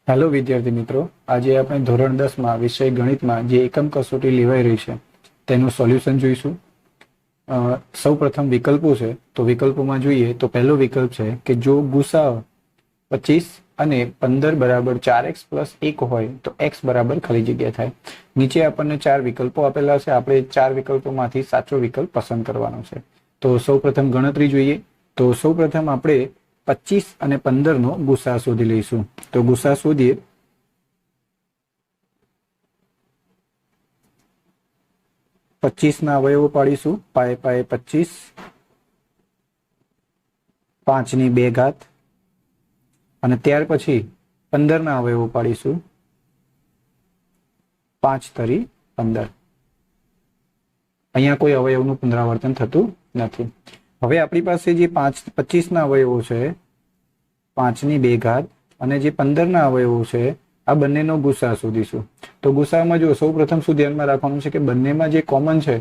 Hello विद्यार्थी मित्रों, आज આપણે ધોરણ 10 માં વિષય ગણિતમાં જે એકમ કસોટી લેવાઈ રહી છે તેનું સોલ્યુશન જોઈશું। સૌપ્રથમ વિકલ્પો છે, તો વિકલ્પોમાં જોઈએ તો પહેલો વિકલ્પ છે કે જો ગુસાઅ 25 અને 15 બરાબર 4x + 1 હોય તો x બરાબર ખાલી જગ્યા થાય। નીચે આપણને ચાર વિકલ્પો આપેલા છે, આપણે ચાર વિકલ્પોમાંથી સાચો વિકલ્પ પસંદ કરવાનો છે। તો સૌપ્રથમ ગણતરી જોઈએ, તો સૌપ્રથમ આપણે 25 અને 15 નો ગુસા શોધી લઈશું। તો ગુસા શોધીએ। 25 ના અવયવો પાડીશું, પાય પાય 25, 5 ની 2 ઘાત, અને ત્યાર પછી 15 ના અવયવો પાડીશું, 5 તરી 15। અહીંયા કોઈ અવયવનું પુનરાવર્તન થતું નથી। હવે આપણી પાસે જે 25 ના અવયવો છે, 5 ની 2 ઘાત અને જે 15 ના અવયવો છે, આ બંનેનો ગુસા શોધીશું। તો ગુસામાં જો સૌપ્રથમ શું ધ્યાનમાં રાખવાનું છે કે બંનેમાં જે કોમન છે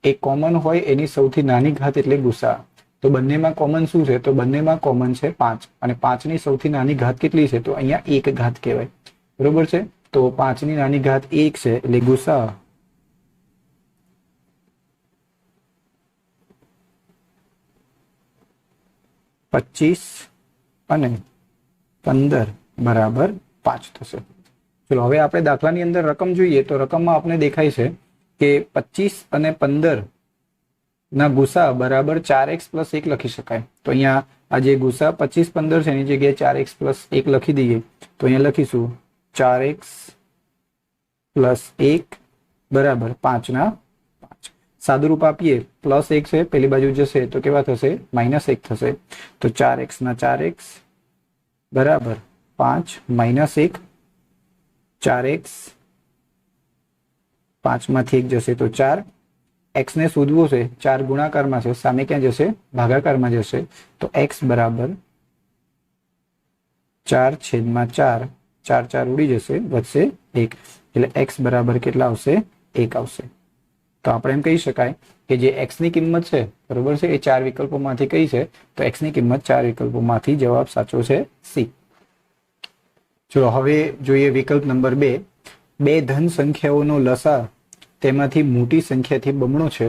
એ કોમન હોય એની સૌથી નાની ઘાત એટલે ગુસા। તો બંનેમાં કોમન શું છે? તો બંનેમાં કોમન છે 5, અને 5 ની સૌથી નાની ઘાત કેટલી છે? તો અહીંયા 1 ઘાત કહેવાય, બરોબર છે। તો 5 ની નાની ઘાત 1 છે, એટલે ગુસા 25 અને 15 બરાબર 5 થશે। ચલો હવે આપણે દાખલાની અંદર રકમ જોઈએ, તો રકમમાં આપણે દેખાય છે કે 25 અને 15 ના ગુસા બરાબર 4x + 1 લખી શકાય। તો અહીંયા આ જે ગુસા 25 15 છે એની જગ્યાએ 4x + 1 લખી દઈએ, તો અહીંયા લખીશું 4x + 1 બરાબર 5 ના 5। સાદુરૂપ આપીએ, +1 છે પેલી બાજુ જશે તો કેવા થશે? -1 થશે। તો 4x ના 4x બરાબર 5 -1, 4x 5 માંથી 1 જશે તો 4। x ને શોધવો છે, 4 ગુણાકારમાં છે, સામે ક્યાં જશે? ભાગાકારમાં જશે। તો x બરાબર 4/4, 4 4 ઉડી જશે, વધશે 1, એટલે x બરાબર કેટલા આવશે? 1 આવશે। તો આપણે એમ કહી શકાય કે જે x ની કિંમત છે, બરોબર છે, એ ચાર વિકલ્પોમાંથી કઈ છે? તો x ની કિંમત ચાર વિકલ્પોમાંથી જવાબ સાચો છે C। ચલો હવે જોઈએ વિકલ્પ નંબર 2। બે ધન સંખ્યાઓનો લસા તેમાંથી મોટી સંખ્યાથી બમણો છે,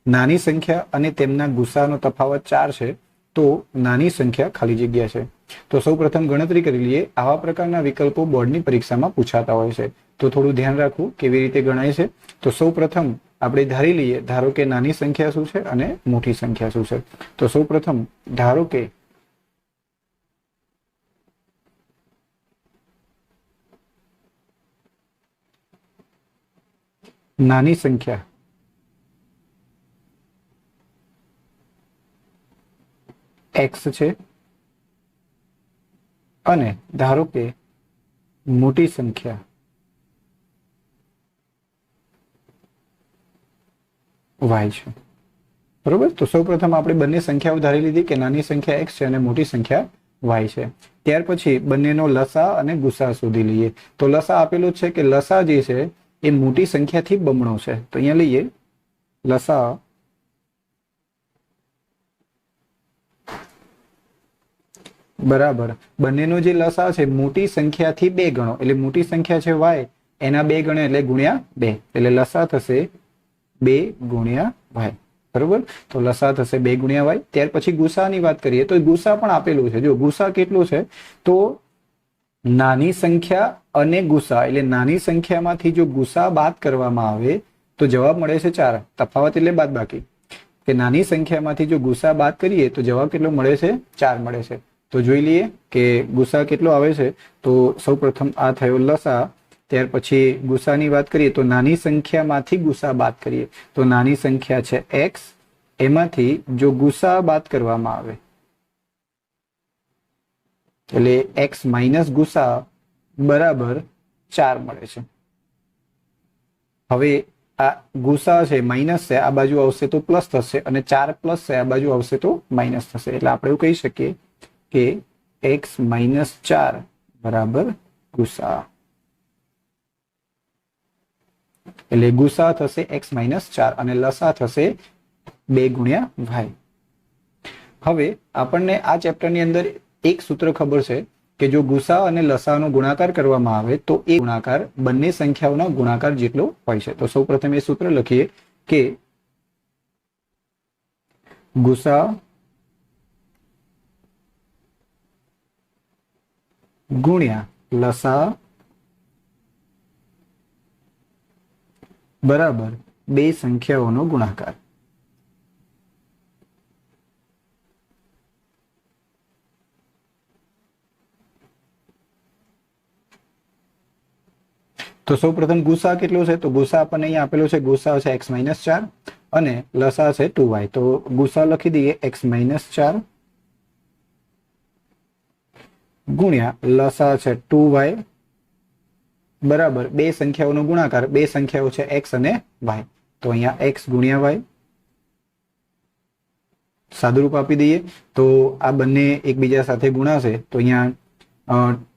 નાની સંખ્યા અને તેમના ગુસાનો તફાવત 4 છે, તો નાની સંખ્યા ખાલી જગ્યા છે। તો સૌપ્રથમ ગણતરી કરી લઈએ। આવા પ્રકારના વિકલ્પો બોર્ડની પરીક્ષામાં પૂછાતા હોય છે, તો થોડું ધ્યાન રાખવું કેવી રીતે ગણાય છે। તો સૌપ્રથમ આપણે ધારી લઈએ, ધારો કે નાની સંખ્યા શું છે અને મોટી સંખ્યા શું છે। તો સૌપ્રથમ ધારો કે નાની સંખ્યા x છે અને ધારો કે મોટી સંખ્યા y છે, બરોબર। તો સૌપ્રથમ આપણે બંને સંખ્યાઓ ધારી લીધી કે નાની સંખ્યા x છે અને મોટી સંખ્યા y છે। ત્યાર પછી બંનેનો લસા અને ગુસા શોધી લઈએ। તો લસા આપેલો છે કે લસા જે છે એ મોટી સંખ્યાથી બમણો છે, તો અહીંયા લઈએ લસા બરાબર બંનેનો જે લસા છે મોટી સંખ્યાથી 2 ગણો, એટલે મોટી સંખ્યા છે y એના 2 ગણે એટલે ગુણ્યા 2, એટલે લસા થશે 2 ગુણ્યા y, બરોબર। તો લસા થશે 2 ગુણ્યા y। ત્યાર પછી ગુસાની વાત કરીએ તો ગુસા પણ આપેલું છે। જો ગુસા કેટલો છે? તો નાની સંખ્યા અને ગુસા, એટલે નાની સંખ્યામાંથી જો ગુસા બાદ કરવામાં આવે તો જવાબ મળે છે 4, તફાવત એટલે બાદબાકી, કે નાની સંખ્યામાંથી જો ગુસા બાદ કરીએ તો જવાબ કેટલો મળે છે? 4 મળે છે। તો જોઈ લઈએ કે ગુસા કેટલો આવે છે। તો સૌપ્રથમ આ થયો લસા, ત્યાર પછી ગુસાની વાત કરીએ તો નાની સંખ્યામાંથી ગુસા બાદ કરીએ તો નાની સંખ્યા છે x, એમાંથી જો ગુસા બાદ કરવામાં આવે એટલે x માઇનસ ગુસા બરાબર 4 મળે છે। હવે આ ગુસા છે માઇનસ છે, આ બાજુ આવશે તો પ્લસ થશે, અને 4 પ્લસ છે, આ બાજુ આવશે તો માઇનસ થશે, એટલે આપણે એવું કહી શકીએ કે x - 4 બરાબર ગુસા। એટલે ગુસા થશે x - 4 અને લસા થશે 2 ગુણ્યા y. હવે આપણને આ ચેપ્ટરની અંદર એક સૂત્ર ખબર છે કે જો ગુસા અને લસાનો ગુણાકાર કરવામાં આવે તો એ ગુણાકાર બંને સંખ્યાઓના ગુણાકાર જેટલો હોય છે. તો સૌપ્રથમ એ સૂત્ર લખીએ કે ગુસા ગુણ્યા લસા બરાબર બે સંખ્યાઓનો ગુણાકાર. તો સૌપ્રથમ ગુસા કેટલો છે? તો ગુસા આપણને અહીંયા આપેલો છે, ગુસા છે x - 4 અને લસા છે 2y. તો ગુસા લખી દઈએ x - 4 ગુણ્યા લસા છે 2y બરાબર બે સંખ્યાઓનો ગુણાકાર. બે સંખ્યાઓ છે x અને y. તો અહીંયા x ગુણ્યા y સાદુરૂપ આપી દઈએ તો આ બંને એકબીજા સાથે ગુણાશે. તો અહીંયા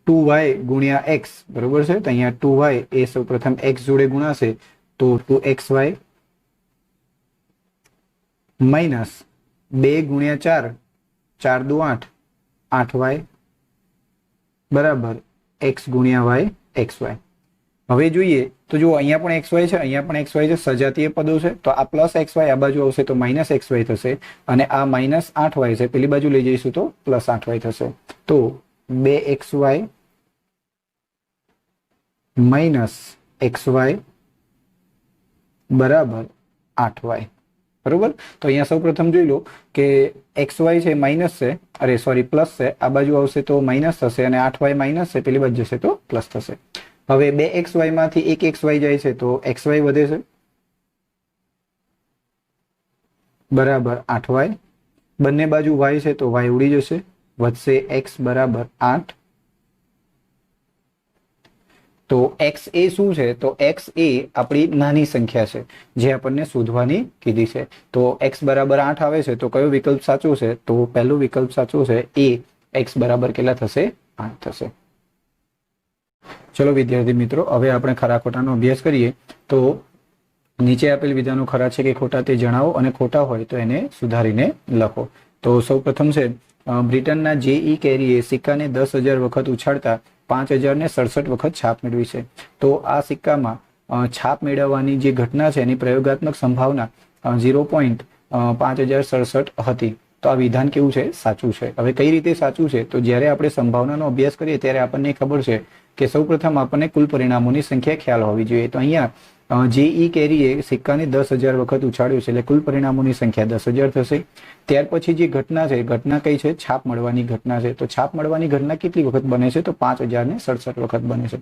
2y ગુણ્યા x બરોબર છે. તો અહીંયા 2y એ સૌપ્રથમ x જોડે ગુણાશે તો 2xy માઇનસ 2 ગુણ્યા 4 4 દુ 8 8y બરાબર x ગુણ્યા y xy. હવે જોઈએ તો જો અહીંયા પણ xy છે, અહીંયા પણ xy છે, સજાતીય પદો છે. તો આ પ્લસ xy આ બાજુ આવશે તો માઇનસ xy થશે અને આ માઇનસ 8y છે પેલી બાજુ લઈ જઈશું તો પ્લસ 8y થશે. તો 2xy માઇનસ xy બરાબર 8y બરોબર. તો અહીંયા સૌપ્રથમ જોઈ લો કે xy છે માઇનસ છે, અરે સોરી પ્લસ છે, આ બાજુ આવશે તો માઇનસ થશે અને 8y માઇનસ છે પેલી બાજુ જશે તો પ્લસ થશે. હવે 2xy માંથી 1xy જાય છે તો xy વધે છે બરાબર 8y. બંને બાજુ y છે તો y ઉડી જશે, વધશે x બરાબર 8. તો x એ શું છે? તો x એ આપણી નાની સંખ્યા છે જે આપણને શોધવાની કીધી છે. તો x બરાબર 8 આવે છે તો કયો વિકલ્પ સાચો છે? તો પહેલો વિકલ્પ સાચો છે એ. x બરાબર કેટલા થશે? 8 થશે. ચલો વિદ્યાર્થી મિત્રો, હવે આપણે ખરા ખોટાનો અભ્યાસ કરીએ. તો નીચે આપેલ વિધાનો ખરા છે કે ખોટા તે જણાવો અને ખોટા હોય તો એને સુધારીને લખો. તો સૌપ્રથમ છે બ્રિટનના જે.ઈ. કેરીએ સિક્કાને 10,000 વખત ઉછાળતા 5,067 વખત છાપ મેળવી છે. તો આ સિક્કામાં છાપ મેળવવાની જે ઘટના છે એની પ્રયોગાત્મક સંભાવના 0.5067 હતી. તો આ વિધાન કેવું છે? સાચું છે. હવે કઈ રીતે સાચું છે? તો જ્યારે આપણે સંભાવનાનો અભ્યાસ કરીએ ત્યારે આપણને ખબર છે કે સૌપ્રથમ આપણને કુલ પરિણામોની સંખ્યા ખ્યાલ હોવી જોઈએ. તો અહીંયા જે.ઈ. કેરીએ સિક્કાને 10,000 વખત ઉછાળ્યું છે એટલે કુલ પરિણામોની સંખ્યા 10,000 થશે. ત્યાર પછી જે ઘટના છે, ઘટના કઈ છે? છાપ મળવાની ઘટના છે. તો છાપ મળવાની ઘટના કેટલી વખત બને છે? તો 5,067 વખત બને છે.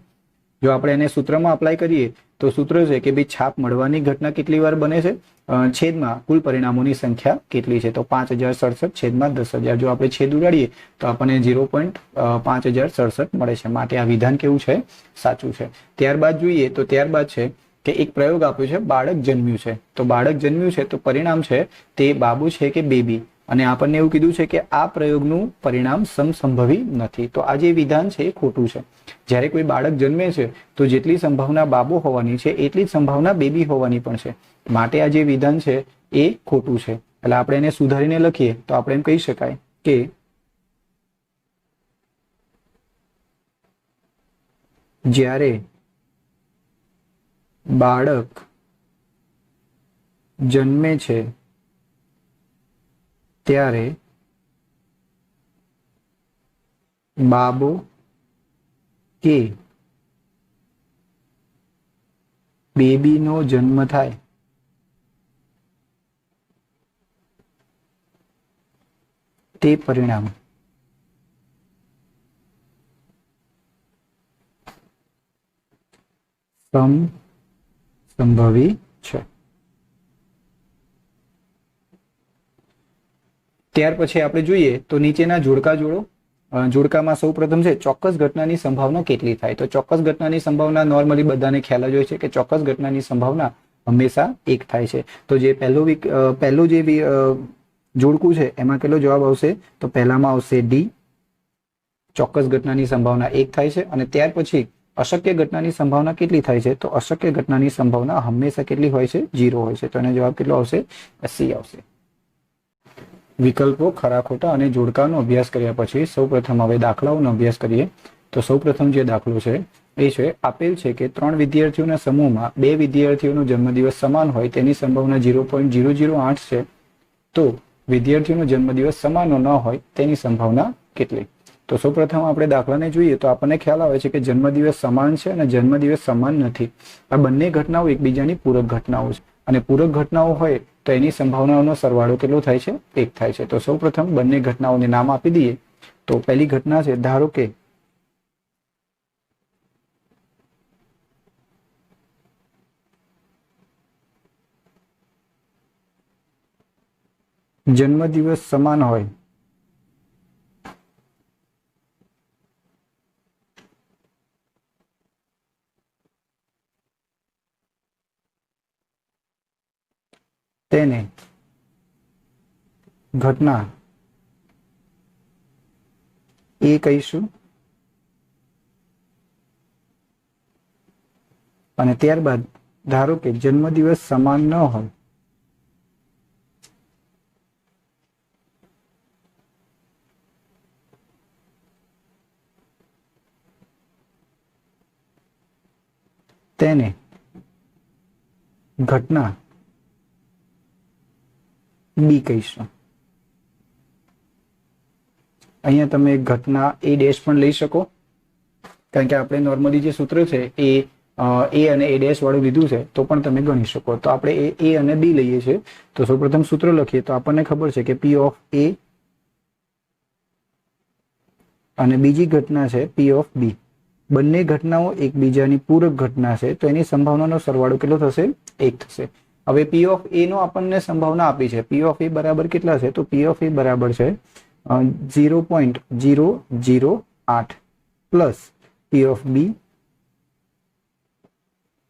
જો આપણે એને સૂત્રમાં અપ્લાય કરીએ તો સૂત્ર છે કે ભાઈ છાપ મળવાની ઘટના કેટલી વાર બને છે છેદમાં કુલ પરિણામોની સંખ્યા કેટલી છે? તો 5,067 છેદમાં 10,000. જો આપણે છેદ ઉડાડીએ તો આપણને 0.5067 મળે છે. માટે આ વિધાન કેવું છે? સાચું છે. ત્યારબાદ જોઈએ તો ત્યારબાદ છે કે એક પ્રયોગ આપ્યો છે, બાળક જન્મ્યું છે. તો બાળક જન્મ્યું છે તો પરિણામ છે તે બાબુ છે કે બેબી, અને આપણને એવું કીધું છે કે આ પ્રયોગનું પરિણામ સમસંભવી નથી. તો આ જે વિધાન છે એ ખોટું છે. જ્યારે કોઈ બાળક જન્મે છે તો જેટલી સંભાવના બાબુ હોવાની છે એટલી જ સંભાવના બેબી હોવાની પણ છે. માટે આ જે વિધાન છે એ ખોટું છે. એટલે આપણે એને સુધારીને લખીએ તો આપણે એમ કહી શકાય કે જ્યારે બાળક જન્મે છે ત્યારે બાબો કે બેબીનો જન્મ થાય તે પરિણામ સમસંભવી છે. ત્યાર પછી આપણે જોઈએ તો નીચેના જોડકા જોડો. જોડકામાં સૌ પ્રથમ છે ચોક્કસ ઘટનાની સંભાવના કેટલી થાય? તો ચોક્કસ ઘટનાની સંભાવના નોર્મલી બધાને ખ્યાલ જ હોય છે કે ચોક્કસ ઘટનાની સંભાવના હંમેશા 1 થાય છે. તો જે પહેલું જે જોડકું છે એમાં કેટલો જવાબ આવશે? તો પહેલામાં આવશે ડી. ચોક્કસ ઘટનાની સંભાવના 1 થાય છે. અને ત્યાર પછી અશક્ય ઘટનાની સંભાવના કેટલી થાય છે? તો અશક્ય ઘટનાની સંભાવના હંમેશા કેટલી હોય છે? 0 હોય છે. તો એનો જવાબ કેટલો આવશે? C આવશે. વિકલ્પો, ખરા ખોટા અને જોડકાનો અભ્યાસ કર્યા પછી સૌપ્રથમ હવે દાખલાઓનો અભ્યાસ કરીએ. તો સૌપ્રથમ જે દાખલો છે એ છે, આપેલ છે કે 3 વિદ્યાર્થીઓના સમૂહમાં 2 વિદ્યાર્થીઓનો જન્મદિવસ સમાન હોય તેની સંભાવના 0.008 છે. તો વિદ્યાર્થીઓનો જન્મદિવસ સમાન ન હોય તેની સંભાવના કેટલી? તો સૌપ્રથમ આપણે દાખલાને જોઈએ તો આપણને ખ્યાલ આવે છે કે જન્મદિવસ સમાન છે અને જન્મદિવસ સમાન નથી. આ બંને ઘટનાઓ એકબીજાની પૂરક ઘટનાઓ છે અને પૂરક ઘટનાઓ હોય તો એની સંભાવનાઓનો સરવાળો કેટલો થાય છે? 1 થાય છે. તો સૌપ્રથમ બંને ઘટનાઓને નામ આપી દઈએ. તો પહેલી ઘટના છે, ધારો કે જન્મદિવસ સમાન હોય તેને ઘટના એ કહીશું અને ત્યારબાદ ધારો કે જન્મદિવસ સમાન ન હોય તેને ઘટના બી કહીશું. અહીંયા તમે ઘટના એ ડેશ પણ લઈ શકો, કારણ કે આપણે નોર્મલી જે સૂત્ર છે એ એ અને એ ડેશ વાળું લીધું છે તો પણ તમે ગણી શકો. તો આપણે એ અને બી લઈએ છીએ. તો સૌપ્રથમ સૂત્ર લખીએ તો આપણને ખબર છે કે P of A અને બીજી ઘટના છે P of B. બંને ઘટનાઓ એકબીજાની પૂરક ઘટના છે તો એની સંભાવનાનો સરવાળો કેટલો થશે? 1 થશે. હવે P of A નો આપણને સંભાવના આપી છે. P of A બરાબર કેટલા છે? તો P of A બરાબર છે 0.008 પ્લસ P of B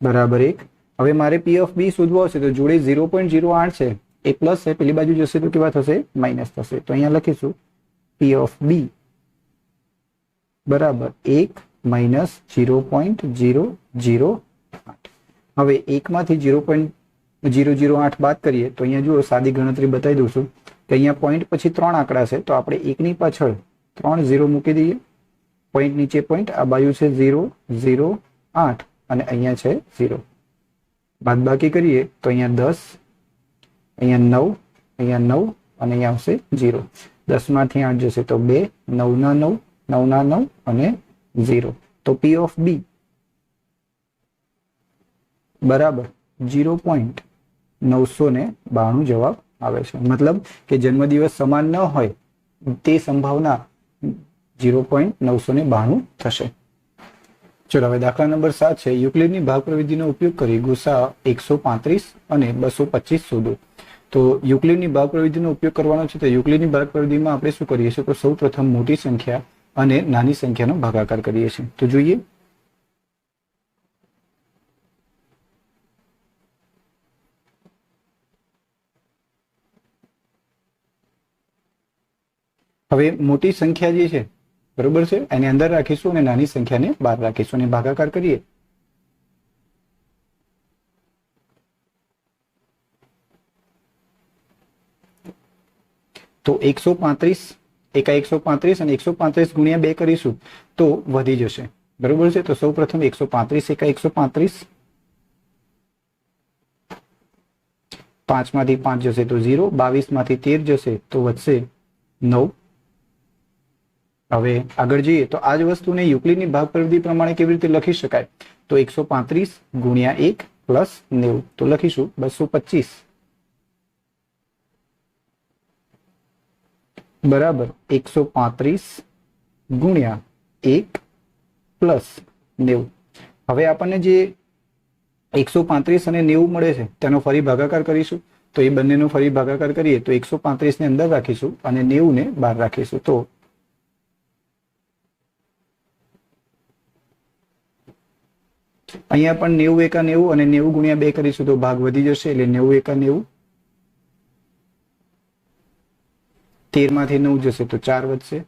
બરાબર 1. હવે મારે P of B શોધવો હશે તો જોડે 0.08 છે એ પ્લસ છે, પેલી બાજુ જશે તો કેવા થશે? માઇનસ થશે. તો અહીંયા લખીશું P of B બરાબર 1 માઇનસ 0.008. હવે 1 માંથી 0.008 બાદ કરીએ તો અહીંયા જુઓ, સાદી ગણતરી બતાવી દઉં છું કે અહીંયા પોઈન્ટ પછી 3 આંકડા છે તો આપણે 1 ની પાછળ 3 0 મૂકી દઈએ. પોઈન્ટ નીચે પોઈન્ટ, આ બાજુ છે 0 0 8 અને અહીંયા છે 0. બાદબાકી કરીએ તો અહીંયા 10, અહીંયા 9, અહીંયા 9 અને અહીંયા આવશે 0. 10 માંથી 8 જશે તો 2, 9 ના 9, 9 ના 9 અને 0. તો P of B બરાબર 0.992 જવાબ આવે છે. મતલબ કે જન્મદિવસ સમાન ન હોય તે સંભાવના 0.992 થશે. ચલો હવે દાખલા નંબર 7 છે, યુક્લિડની ભાગ પ્રવિધિનો ઉપયોગ કરી ગુસા 135 અને 225 શોધો. તો યુક્લિડની ભાગ પ્રવિધિનો ઉપયોગ કરવાનો છે. તો યુક્લિડની ભાગ પ્રવિધિમાં આપણે શું કરીએ છીએ? તો સૌ પ્રથમ મોટી સંખ્યા અને નાની સંખ્યાનો ભાગાકાર કરીએ છીએ. તો જોઈએ, હવે મોટી સંખ્યા જે છે બરોબર છે એને અંદર રાખીશું અને નાની સંખ્યાને બહાર રાખીશું અને ભાગાકાર કરીએ તો 135 એકા 135 અને 135 ગુણ્યા 2 કરીશું તો વધી જશે. બરોબર છે. તો સૌ પ્રથમ 135 એકા 135, 5 માંથી 5 જશે તો 0, 22 માંથી 13 જશે તો વધશે 9. હવે આગળ જઈએ તો આ જ વસ્તુને યુક્લિડની ભાગ પ્રવિધિ પ્રમાણે કેવી રીતે લખી શકાય? તો 135 ગુણ્યા 1 પ્લસ 90 તો લખીશું 225 બરાબર 135 ગુણ્યા 1 પ્લસ 90. હવે આપણને જે 135 અને 90 મળે છે તેનો ફરી ભાગાકાર કરીશું. તો એ બંનેનો ફરી ભાગાકાર કરીએ તો 135 ને અંદર રાખીશું અને 90 ને બહાર રાખીશું. તો અહીંયા પણ 90 એકા 90 અને 90 ગુણ્યા 2 કરીશું તો ભાગ વધી જશે એટલે 90 એકા 90, 13 માંથી 9 જશે તો 4 વધશે.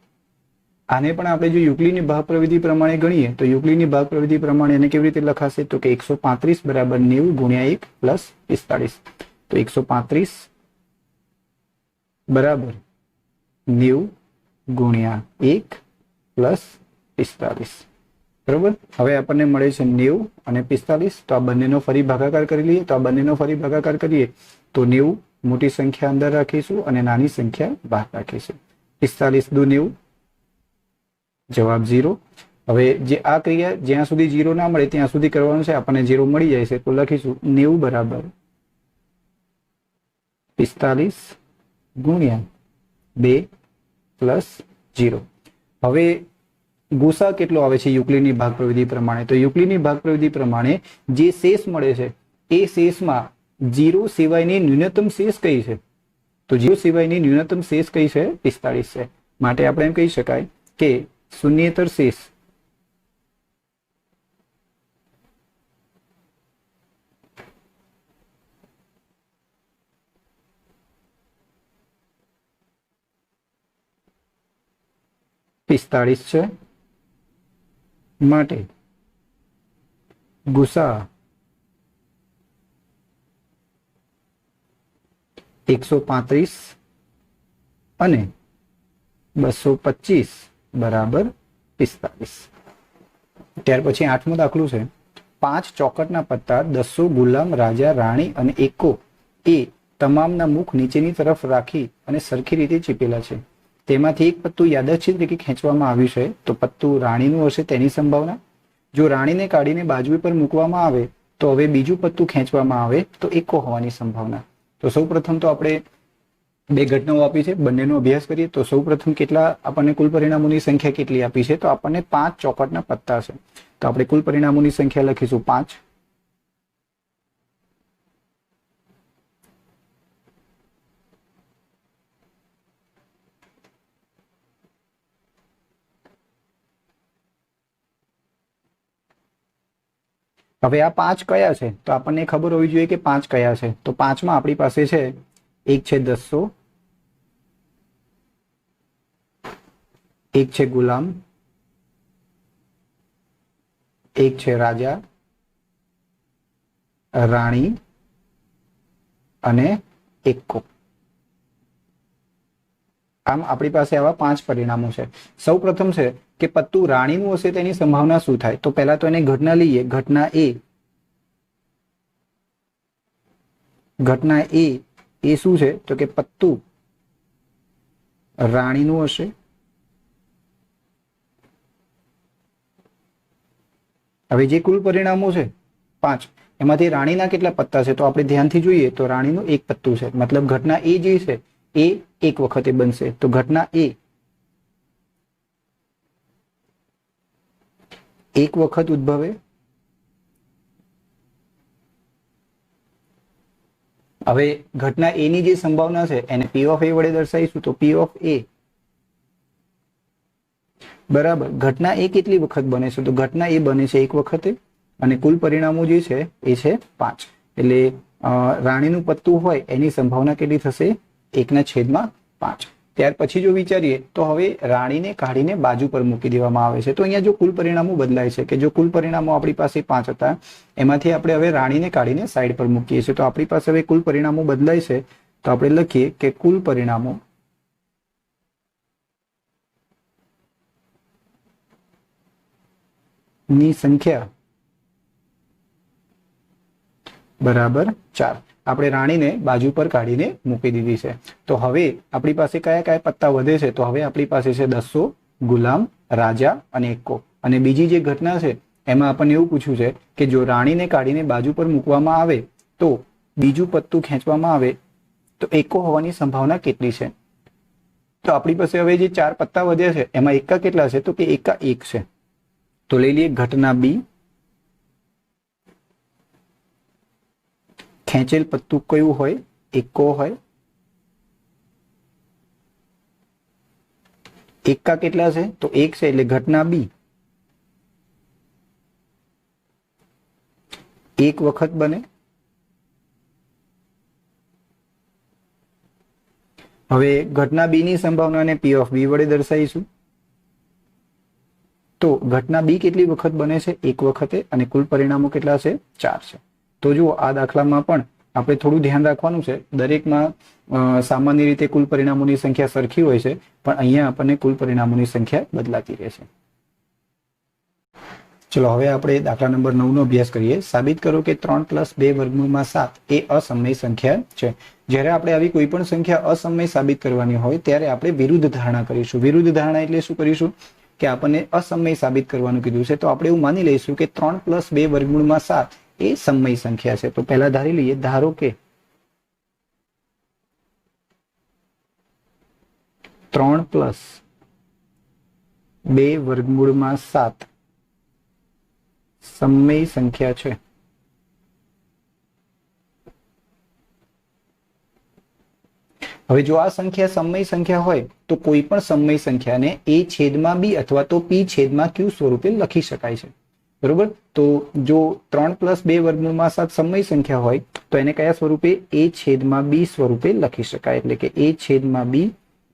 આને પણ આપણે જો યુક્લિડની ભાગ પ્રવિધિ પ્રમાણે ગણીએ તો યુક્લિડની ભાગ પ્રવિધિ પ્રમાણે એને કેવી રીતે લખાશે તો કે 135 બરાબર 90 ગુણ્યા 1 પ્લસ 45. તો 135 બરાબર 90 ગુણ્યા 1 પ્લસ 45. બરોબર. હવે આપણને મળે છે 90 અને 45. તો આ બંનેનો ફરી ભાગાકાર કરી લઈએ. તો આ બંનેનો ફરી ભાગાકાર કરીએ તો 90 મોટી સંખ્યા અંદર રાખીશું અને નાની સંખ્યા બહાર રાખીશું. 45 દુ 90, જવાબ 0. હવે જે આ ક્રિયા જ્યાં સુધી 0 ના મળે ત્યાં સુધી કરવાનું છે. આપણને 0 મળી જાય છે તો લખીશું 90 બરાબર 45 ગુણ્યા 2 પ્લસ 0. હવે ગુસા કેટલો આવે છે યુક્લિડની ભાગ પ્રવિધિ પ્રમાણે? તો યુક્લિડની ભાગ પ્રવિધિ પ્રમાણે જે શેષ મળે છે એ શેષમાં 0 સિવાયની ન્યૂનતમ શેષ કઈ છે? તો 0 સિવાયની ન્યૂનતમ શેષ કઈ છે? 45 છે. માટે આપણે એમ કહી શકાય કે શૂન્યેતર શેષ પિસ્તાળીસ છે. માટે ગુસા 135 અને 225 બરાબર 45. ત્યાર પછી 8મો દાખલો છે. 5 ચોકટના પત્તા 200 ગુલામ, રાજા, રાણી અને એકો એ તમામના મુખ નીચેની તરફ રાખી અને સરખી રીતે ચીપેલા છે. તેમાંથી એક પત્તું યાદચ્છિક રીતે ખેંચવામાં આવ્યું છે તો પત્તું રાણીનું હશે તેની સંભાવના. જો રાણીને કાઢીને બાજુ પર મૂકવામાં આવે તો હવે બીજું પત્તું ખેંચવામાં આવે તો એકો હોવાની સંભાવના. તો સૌપ્રથમ તો આપણે બે ઘટનાઓ આપી છે, બંનેનો અભ્યાસ કરીએ. તો સૌપ્રથમ કેટલા આપણને કુલ પરિણામોની સંખ્યા કેટલી આપી છે? તો આપણને 5 ચોકટના પત્તા છે. તો આપણે કુલ પરિણામોની સંખ્યા લખીશું 5. હવે આ 5 કયા છે? તો આપણને ખબર હોવી જોઈએ કે 5 કયા છે. તો 5માં આપણી પાસે છે એક છે 200, એક છે ગુલામ, એક છે રાજા, રાણી અને એકો. આમ આપણી પાસે આવા 5 પરિણામો છે. સૌ પ્રથમ છે કે પત્તું રાણીનું હશે તેની સંભાવના શું થાય? તો પહેલા તો એને ઘટના લઈએ. ઘટના એ શું છે? તો કે પત્તું રાણીનું હશે. હવે જે કુલ પરિણામો છે 5, એમાંથી રાણીના કેટલા પત્તા છે? તો આપણે ધ્યાનથી જોઈએ તો રાણીનું એક પત્તું છે. મતલબ ઘટના એ જે છે એ એક વખતે બનશે. તો ઘટના એ એક વખત ઉદ્ભવે. હવે ઘટના એ ની જે સંભાવના છે એને P of A વડે દર્શાવીશું. તો P of A બરાબર ઘટના એ કેટલી વખત બને છે? તો ઘટના એ બને છે એક વખતે અને કુલ પરિણામો જે છે એ છે 5. એટલે રાણીનું પત્તું હોય એની સંભાવના કેટલી થશે? 1/5. ત્યાર પછી જો વિચારીએ તો હવે રાણીને કાઢીને બાજુ પર મૂકી દેવામાં આવે છે. તો અહીંયા જો કુલ પરિણામો બદલાય છે કે જો કુલ પરિણામો આપણી પાસે 5 હતા એમાંથી આપણે હવે રાણીને કાઢીને સાઈડ પર મૂકીએ છીએ. તો આપણી પાસે હવે કુલ પરિણામો બદલાય છે. તો આપણે લખીએ કે કુલ પરિણામો ની સંખ્યા બરાબર 4. આપણે રાણીને બાજુ પર કાઢીને મૂકી દીધી છે. તો હવે આપણી પાસે કયા કયા પત્તા વધે છે? તો હવે આપણી પાસે છે 200, ગુલામ, રાજા અને એકો. અને બીજી જે ઘટના છે એમાં આપણને એવું પૂછ્યું છે કે જો રાણીને કાઢીને બાજુ પર મૂકવામાં આવે તો બીજું પત્તું ખેંચવામાં આવે તો એકો હોવાની સંભાવના કેટલી છે? તો આપણી પાસે હવે જે 4 પત્તા વધ્યા છે એમાં એકા કેટલા છે? તો કે એકા 1 છે. તો લઈ લઈએ ઘટના બી. ખેંચેલ પત્તું કયું હોય? એકો હોય. એકા કેટલા છે? તો 1 છે એટલે ઘટના બી એક વખત બને. હવે ઘટના બી ની સંભાવનાને P of B વડે દર્શાવીશું. તો ઘટના બી કેટલી વખત બને છે? એક વખતે, અને કુલ પરિણામો કેટલા છે? 4 છે. તો જુઓ આ દાખલામાં પણ આપણે થોડું ધ્યાન રાખવાનું છે. દરેકમાં સામાન્ય રીતે કુલ પરિણામોની સંખ્યા સરખી હોય છે, પણ અહીંયા આપણને કુલ પરિણામોની સંખ્યા બદલાતી રહે છે. ચલો હવે આપણે દાખલા નંબર 9 નો અભ્યાસ કરીએ. સાબિત કરો કે 3 + 2 વર્ગમૂળમાં 7 એ અસમય સંખ્યા છે. જ્યારે આપણે આવી કોઈ પણ સંખ્યા અસમય સાબિત કરવાની હોય ત્યારે આપણે વિરુદ્ધ ધારણા કરીશું. વિરુદ્ધ ધારણા એટલે શું કરીશું? કે આપણને અસમય સાબિત કરવાનું કીધું છે, તો આપણે એવું માની લઈશું કે 3 + 2 વર્ગમૂળમાં 7 એ સમય સંખ્યા છે. તો પહેલા ધારી લઈએ, ધારો કે 3 + 2 વર્ગમૂળમાં 7 સમય સંખ્યા છે. હવે જો આ સંખ્યા સમય સંખ્યા હોય તો કોઈ પણ સમય સંખ્યાને a છેદમાં b અથવા તો p છેદમાં q સ્વરૂપે લખી શકાય છે. બરોબર? તો જો 3 + 2 વર્ગમૂળમાં 7 સમય સંખ્યા હોય તો એને કયા સ્વરૂપે? a છેદમાં b સ્વરૂપે લખી શકાય. એટલે કે a છેદમાં b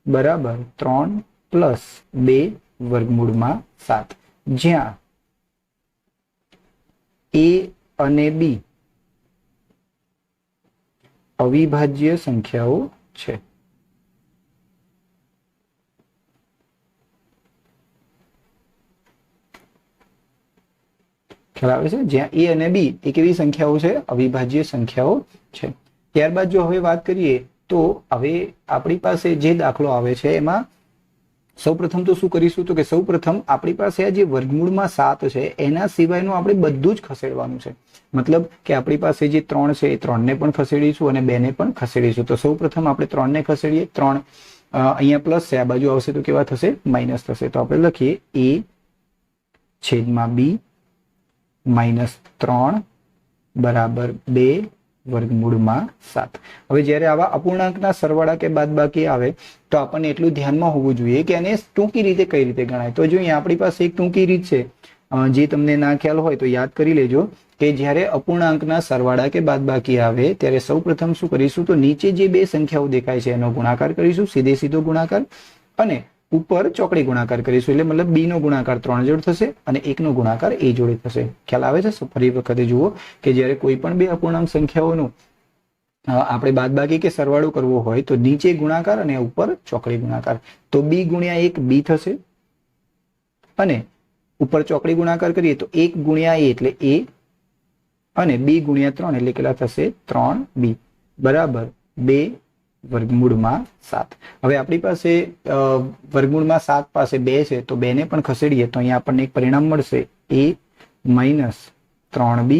બરાબર 3 + 2 વર્ગમૂળમાં 7, જ્યાં a અને b અવિભાજ્ય સંખ્યાઓ છે. ખ્યાલ આવે છે? જ્યાં a અને b એ કેવી સંખ્યાઓ છે? અવિભાજ્ય સંખ્યાઓ છે. ત્યારબાદ જો હવે વાત કરીએ તો હવે આપણી પાસે જે દાખલો આવે છે એમાં સૌપ્રથમ તો શું કરીશું? તો કે સૌપ્રથમ આપણી પાસે આ જે વર્ગમૂળમાં 7 છે એના સિવાયનું આપણે બધું જ ખસેડવાનું છે. મતલબ કે આપણી પાસે જે 3 છે એ 3 ને પણ ખસેડીશું અને 2 ને પણ ખસેડીશું. તો સૌપ્રથમ આપણે 3 ને ખસેડીએ. 3 અહીંયા પ્લસ છે, આ બાજુ આવશે તો કેવા થશે? માઇનસ થશે. તો આપણે લખીએ a છેદમાં b -3 બરાબર 2 વર્ગમૂળમાં 7. હવે જ્યારે આવા અપૂર્ણાંકના સરવાળા કે બાદબાકી આવે તો આપણને એટલું ધ્યાનમાં હોવું જોઈએ કે આને ટૂંકી રીતે કઈ રીતે ગણાય. તો જો અહીંયા આપણી પાસે એક ટૂંકી રીત છે, જે તમને ના ખ્યાલ હોય તો યાદ કરી લેજો કે જ્યારે અપૂર્ણાંકના સરવાળા કે બાદબાકી આવે ત્યારે સૌપ્રથમ શું કરીશું? તો નીચે જે બે સંખ્યાઓ દેખાય છે એનો ગુણાકાર કરીશું, સીધે સીધો ગુણાકાર, અને ઉપર ચોકડી ગુણાકાર કરીશું. એટલે મતલબ b નો ગુણાકાર 3 જોડે થશે અને 1 નો ગુણાકાર a જોડે થશે. ખ્યાલ આવે છે? ફરી વખતે જુઓ કે જ્યારે કોઈ પણ બે અપૂર્ણાંક સંખ્યાઓનું આપણે બાદબાકી કે સરવાળો કરવો હોય તો નીચે ગુણાકાર અને ઉપર ચોકડી ગુણાકાર. તો b × 1 b થશે, અને ઉપર ચોકડી ગુણાકાર કરીએ તો 1 × a એટલે a, અને b × 3 એટલે કેટલા થશે? 3b બરાબર 2 વર્ગમૂળમાં 7. હવે આપણી પાસે વર્ગમૂળમાં 7 પાસે 2 છે, તો 2 ને પણ ખસેડીએ તો અહીંયા આપણને એક પરિણામ મળશે a - 3b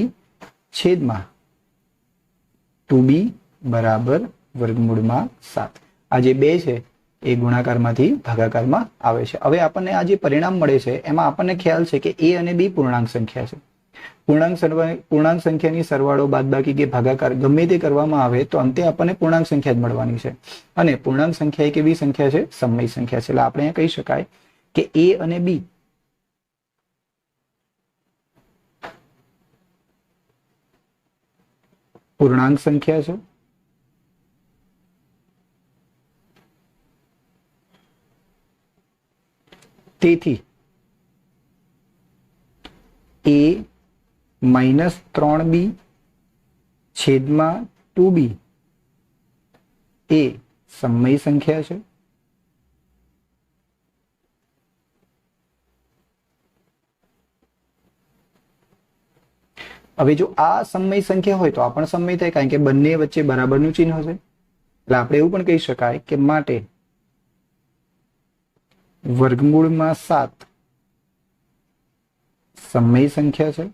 છેદમાં 2b બરાબર વર્ગમૂળમાં 7. આ જે 2 છે એ ગુણાકારમાંથી ભાગાકારમાં આવે છે. હવે આપણને આ જે પરિણામ મળે છે એમાં આપણને ખ્યાલ છે કે a અને b પૂર્ણાંક સંખ્યા છે. પૂર્ણાંક સંખ્યાની સરવાળો, બાદબાકી કે ભાગાકાર ગમે તે કરવામાં આવે તો અંતે આપણને પૂર્ણાંક સંખ્યા જ મળવાની છે. અને પૂર્ણાંક સંખ્યા એક એવી સંખ્યા છે, સમય સંખ્યા છે. એટલે આપણે કહી શકાય કે a અને b પૂર્ણાંક સંખ્યા છે. તેથી a -3b છેદમાં 2b એ સમય સંખ્યા છે. હવે જો આ સમય સંખ્યા હોય તો આ પણ સમય થાય, કારણ કે બંને વચ્ચે બરાબરનું ચિહ્ન હશે. એટલે આપણે એવું પણ કહી શકાય કે માટે વર્ગમૂળમાં 7 સમય સંખ્યા છે.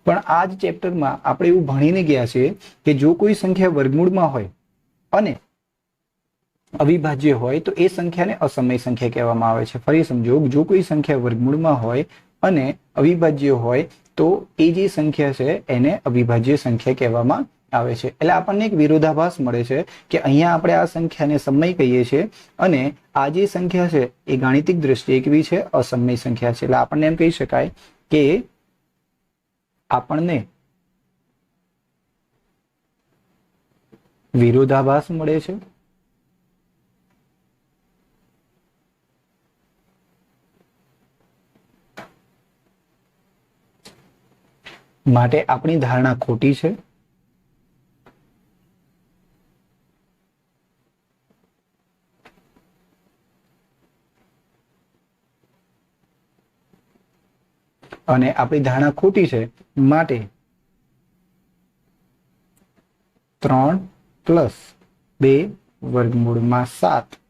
પણ આ જ ચેપ્ટરમાં આપણે એવું ભણીને ગયા છીએ કે જો કોઈ સંખ્યા વર્ગમૂળમાં હોય અને અવિભાજ્ય હોય તો એ સંખ્યાને અસમય સંખ્યા કહેવામાં આવે છે. ફરી સમજો, જો કોઈ સંખ્યા વર્ગમૂળમાં હોય અને અવિભાજ્ય હોય તો એ જે સંખ્યા છે એને અવિભાજ્ય સંખ્યા કહેવામાં આવે છે. એટલે આપણને એક વિરોધાભાસ મળે છે કે અહીંયા આપણે આ સંખ્યાને સમય કહીએ છીએ અને આ જે સંખ્યા છે એ ગાણિતિક દ્રષ્ટિએ કેવી છે? અસમય સંખ્યા છે. એટલે આપણને એમ કહી શકાય કે આપણને વિરોધાભાસ મળે છે માટે આપણી ધારણા ખોટી છે. અને આપણી ધારણા ખોટી છે માટે 3 + 2 વર્ગમૂળમાં 7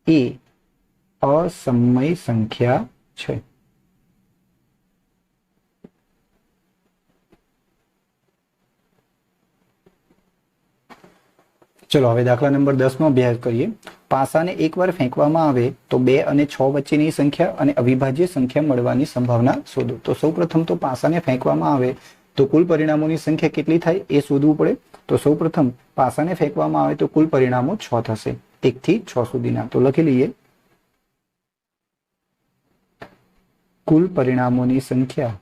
એ અસમય સંખ્યા છે. ચલો હવે દાખલા નંબર 10 નો અભ્યાસ કરીએ. પાસાને એકવાર ફેંકવામાં આવે તો 2 અને 6 વચ્ચેની સંખ્યા અને અવિભાજ્ય સંખ્યા મળવાની સંભાવના શોધો. તો સૌપ્રથમ તો પાસાને ફેંકવામાં આવે તો કુલ પરિણામોની સંખ્યા કેટલી થાય એ શોધવું પડે. તો સૌપ્રથમ પાસાને ફેંકવામાં આવે તો કુલ પરિણામો 6 થશે, 1 થી 6 સુધીના. તો લખી લઈએ કુલ પરિણામોની સંખ્યા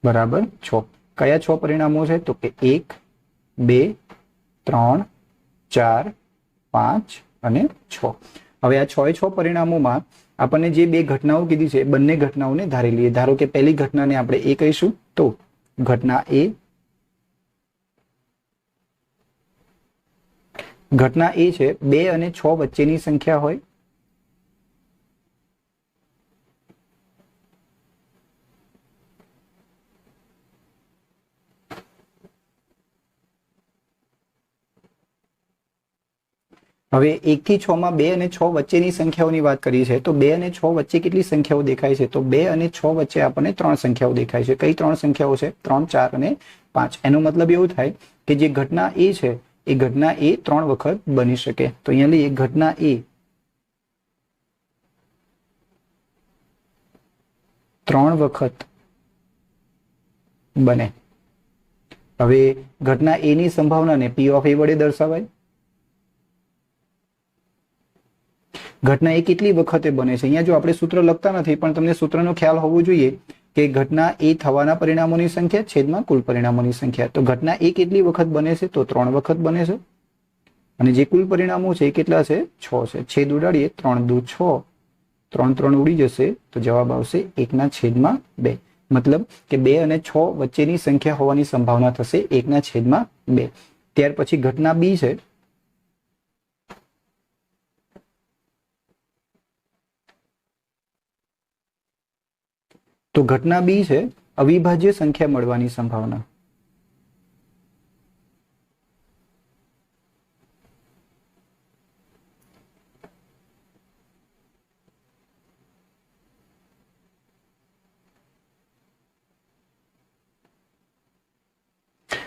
બરાબર 6. કયા 6 પરિણામો છે? તો કે 1, 2, 3, 4, 5 અને 6. હવે આ 6 પરિણામોમાં આપણને જે બે ઘટનાઓ કીધી છે બંને ઘટનાઓને ધારી લઈએ. ધારો કે પહેલી ઘટનાને આપણે એ કહીશું તો ઘટના એ. ઘટના એ છે 2 અને 6 વચ્ચેની સંખ્યા હોય. હવે 1 થી 6 માં 2 અને 6 વચ્ચેની સંખ્યાઓની વાત કરી છે તો 2 અને 6 વચ્ચે કેટલી સંખ્યાઓ દેખાય છે? તો 2 અને 6 વચ્ચે આપણને 3 સંખ્યાઓ દેખાય છે. કઈ 3 સંખ્યાઓ છે? 3, 4 અને 5. એનો મતલબ એવું થાય કે જે ઘટના એ છે એ ઘટના એ 3 વખત બની શકે. તો અહીંયા લઈએ ઘટના એ 3 વખત બને. હવે ઘટના એ ની સંભાવનાને P of A વડે દર્શાવાય. ઘટના એ કેટલી વખતે બને છે? અહીંયા જો આપણે સૂત્ર લખતા નથી પણ તમને સૂત્રનો ખ્યાલ હોવો જોઈએ કે ઘટના એ થવાના પરિણામોની સંખ્યા છેદમાં કુલ પરિણામોની સંખ્યા. તો ઘટના એ કેટલી વખત બને છે? તો 3 વખત બને છે. અને જે કુલ પરિણામો છે એ કેટલા છે? 6 છે. છેદ ઉડાડીએ 3 દુ 6, 3 3 ઉડી જશે તો જવાબ આવશે 1/2. મતલબ કે 2 અને 6 વચ્ચેની સંખ્યા હોવાની સંભાવના થશે 1/2. ત્યાર પછી ઘટના બી છે. તો ઘટના બી છે અવિભાજ્ય સંખ્યા મળવાની સંભાવના.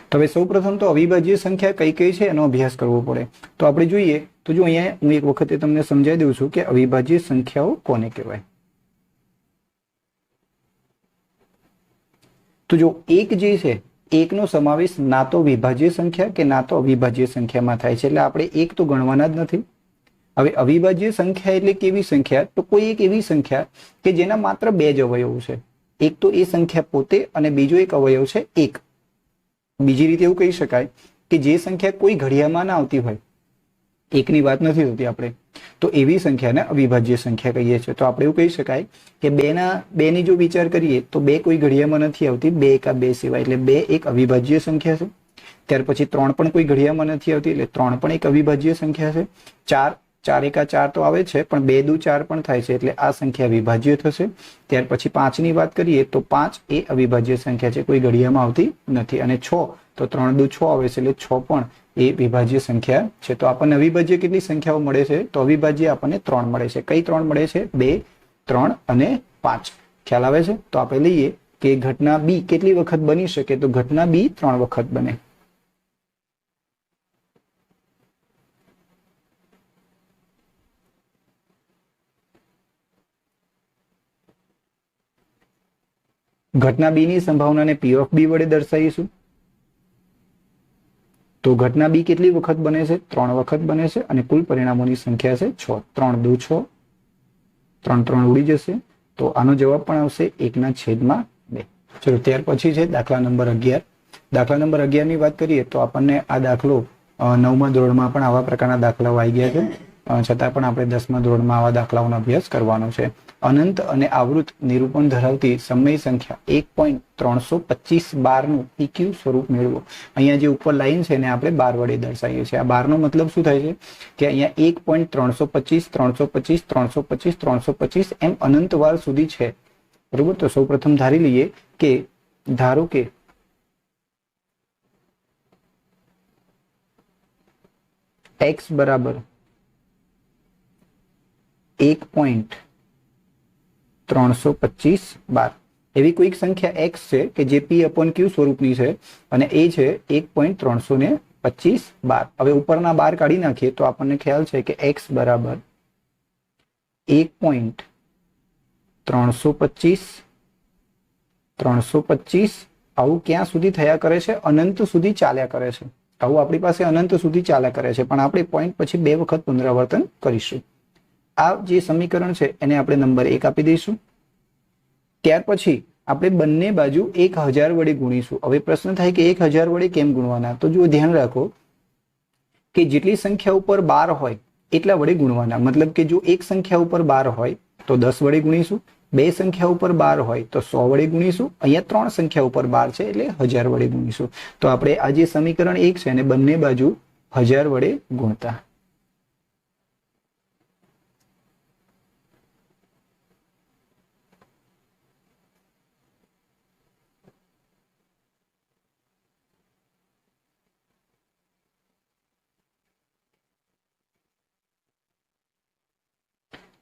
તો હવે સૌપ્રથમ તો અવિભાજ્ય સંખ્યા કઈ કઈ છે એનો અભ્યાસ કરવો પડે. તો આપણે જોઈએ તો જો અહીંયા હું એક વખતે તમને સમજાવી દઉં છું કે અવિભાજ્ય સંખ્યાઓ કોને કહેવાય. તો જો એક જે છે એકનો સમાવેશ ના તો વિભાજ્ય સંખ્યા કે ના તો અવિભાજ્ય સંખ્યામાં થાય છે એટલે આપણે એક તો ગણવાના જ નથી. હવે અવિભાજ્ય સંખ્યા એટલે કેવી સંખ્યા? તો કોઈ એક એવી સંખ્યા કે જેના માત્ર 2 જ અવયવો છે. એક તો એ સંખ્યા પોતે અને બીજો એક અવયવ છે 1. બીજી રીતે એવું કહી શકાય કે જે સંખ્યા કોઈ ઘડિયામાં ના આવતી હોય, એકની વાત નથી થતી આપણે, તો એવી સંખ્યાને અવિભાજ્ય સંખ્યા કહીએ છીએ. તો આપણે એવું કહી શકાય કે 2 ની જો વિચાર કરીએ તો 2 કોઈ ઘડિયામાં નથી આવતી, 2 એકા 2 સિવાય, એટલે 2 એક અવિભાજ્ય સંખ્યા છે. ત્યાર પછી 3 પણ કોઈ ઘડિયામાં નથી આવતી એટલે 3 પણ એક અવિભાજ્ય સંખ્યા છે. 4 એકા 4 તો આવે છે પણ 2 દુ 4 પણ થાય છે એટલે આ સંખ્યા વિભાજ્ય થશે. ત્યાર પછી 5 ની વાત કરીએ તો 5 એ અવિભાજ્ય સંખ્યા છે, કોઈ ઘડિયામાં આવતી નથી. અને 6 તો 3 દુ 6 આવે છે એટલે 6 પણ એ વિભાજ્ય સંખ્યા છે. તો આપણને અવિભાજ્ય કેટલી સંખ્યાઓ મળે છે? તો અવિભાજ્ય આપણને 3 મળે છે. કઈ 3 મળે છે? 2, 3 અને 5. ખ્યાલ આવે છે? તો આપણે લઈએ કે ઘટના બી કેટલી વખત બની શકે? તો ઘટના બી 3 વખત બને. ઘટના બી ની સંભાવનાને P of B વડે દર્શાવીશું. તો ઘટના બી કેટલી વખત બને છે? 3 વખત બને છે અને કુલ પરિણામોની સંખ્યા છે 6. 3 દુ 6, 3 3 ઉડી જશે તો આનો જવાબ પણ આવશે 1/2. ચલો ત્યાર પછી છે દાખલા નંબર 11. દાખલા નંબર 11 ની વાત કરીએ તો આપણને આ દાખલો 9મા ધોરણમાં પણ આવા પ્રકારના દાખલાઓ આવી ગયા છે. છતાં પણ આપણે 10મા ધોરણમાં આવા દાખલાઓનો અભ્યાસ કરવાનો છે. અનંત અને આવૃત નિરૂપણ ધરાવતી સમય સંખ્યા 1.325 બારનું PQ સ્વરૂપ મેળવો. અહીંયા જે ઉપર લાઈન છે એને આપણે 12 વડે દર્શાવીએ છીએ. આ 12 નો મતલબ શું થાય છે કે અહીંયા 1.325 325 325 325 એમ અનંત વાર સુધી છે. બરોબર. તો સૌપ્રથમ ધારી લઈએ કે ધારો કે x બરાબર 1.325 બાર એવી કોઈક સંખ્યા x છે કે જે p/q સ્વરૂપની છે અને એ છે 1.325 બાર. હવે ઉપરના બાર કાઢી નાખીએ તો આપણને ખ્યાલ છે કે x બરાબર 1.325 325 આવું ક્યાં સુધી થયા કરે છે? અનંત સુધી ચાલ્યા કરે છે. આવું આપણી પાસે અનંત સુધી ચાલ્યા કરે છે, પણ આપણે પોઈન્ટ પછી 2 વખત પુનરાવર્તન કરીશું. આ જે સમીકરણ છે એને આપણે નંબર 1 આપી દઈશું. ત્યાર પછી આપણે બંને બાજુ 1000 વડે ગુણીશું. હવે પ્રશ્ન થાય કે 1000 વડે કેમ ગુણવાના? તો જુઓ, ધ્યાન રાખો કે જેટલી સંખ્યા ઉપર 12 હોય એટલા વડે ગુણવાના. મતલબ કે જો એક સંખ્યા ઉપર 12 હોય તો 10 વડે ગુણીશું, બે સંખ્યા ઉપર 12 હોય તો 100 વડે ગુણીશું, અહીંયા ત્રણ સંખ્યા ઉપર 12 છે એટલે 1000 વડે ગુણીશું. તો આપણે આ જે સમીકરણ 1 છે એને બંને બાજુ 1000 વડે ગુણતા.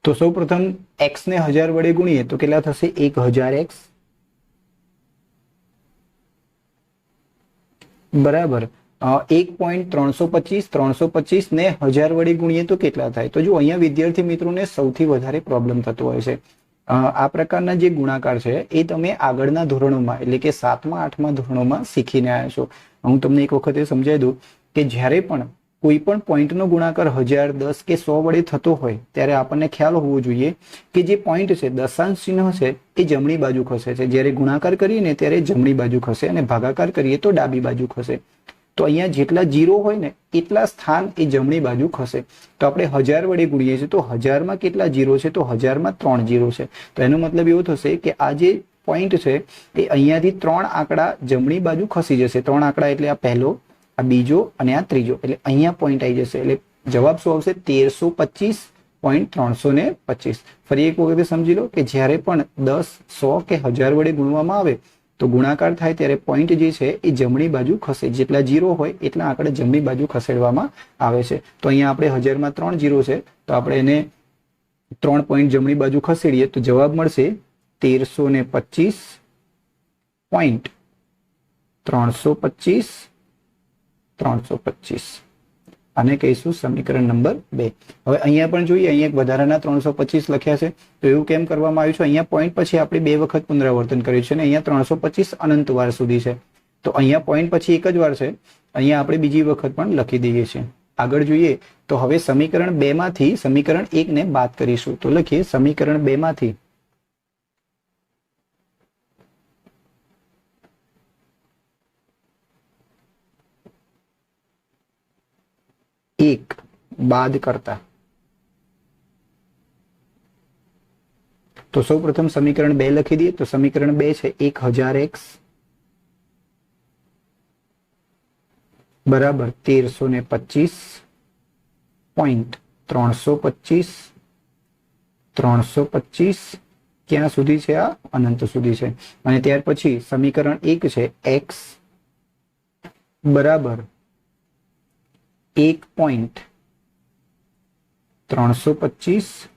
તો સૌપ્રથમ x ને 1000 વડે ગુણીએ તો કેટલા થશે? 1000x બરાબર 1.325 325 ને 1000 વડે ગુણીએ તો કેટલા થાય? તો જો અહીંયા વિદ્યાર્થી મિત્રોને સૌથી વધારે પ્રોબ્લેમ થતો હોય છે. આ પ્રકારના જે ગુણાકાર છે એ તમે આગળના ધોરણોમાં એટલે કે 7મા 8મા ધોરણોમાં શીખીને આવ્યા છો. હું તમને એક વખત એ સમજાવી દઉં કે જ્યારે પણ કોઈ પણ પોઈન્ટનો ગુણાકાર 1000 10 કે 100 વડે થતો હોય ત્યારે આપણને ખ્યાલ હોવો જોઈએ કે જે પોઈન્ટ છે દશાંશ ચિહ્ન છે એ જમણી બાજુ ખસે છે. જ્યારે ગુણાકાર કરીએ ને ત્યારે જમણી બાજુ ખસે અને ભાગાકાર કરીએ તો ડાબી બાજુ ખસે. તો અહીંયા જેટલા 0 હોય ને એટલા સ્થાન એ જમણી બાજુ ખસે. તો આપણે 1000 વડે ગુણીએ છીએ તો 1000માં કેટલા 0 છે? તો 1000માં 3 0 છે. તો એનો મતલબ એવો થશે કે આ જે પોઈન્ટ છે એ અહીંયાથી 3 આંકડા જમણી બાજુ ખસી જશે. 3 આંકડા એટલે આ પહેલો, આ બીજો અને આ ત્રીજો, એટલે અહીંયા પોઈન્ટ આવી જશે. એટલે જવાબ શું આવશે? 1325.325. ફરી એક વખત સમજી લો કે જ્યારે પણ 10 100 કે 1000 વડે ગુણવામાં આવે તો ગુણાકાર થાય ત્યારે પોઈન્ટ જે છે એ જમણી બાજુ ખસે. જેટલા 0 હોય એટલા આંકડા જમણી બાજુ ખસેડવામાં આવે છે. તો અહીંયા આપણે 1000માં 3 0 છે તો આપણે એને 3 પોઈન્ટ જમણી બાજુ ખસેડીએ તો જવાબ મળશે 1325.325 325. આને કહીશું સમીકરણ નંબર 2. હવે અહીંયા પણ જોઈએ, અહીંયા એક વધારાના 325 લખ્યા છે. તો એવું કેમ કરવામાં આવ્યું છે? અહીંયા પોઈન્ટ પછી આપણે 2 વખત પુનરાવર્તન કર્યું છે અને અહીંયા 325 અનંત વાર સુધી છે. તો અહીંયા પોઈન્ટ પછી એક જ વાર છે, અહીંયા આપણે બીજી વખત પણ લખી દઈએ છીએ. આગળ જોઈએ તો હવે સમીકરણ 2 માંથી સમીકરણ 1 ને બાદ કરીશું. તો લખીએ સમીકરણ 2 માંથી 1 બાદ કરતા. તો સૌપ્રથમ સમીકરણ 2 લખી દઈએ. તો સમીકરણ 2 છે 1000x બરાબર 1325.325 325 ક્યાં સુધી છે? આ અનંત સુધી છે. અને ત્યાર પછી સમીકરણ 1 છે x બરાબર 1.325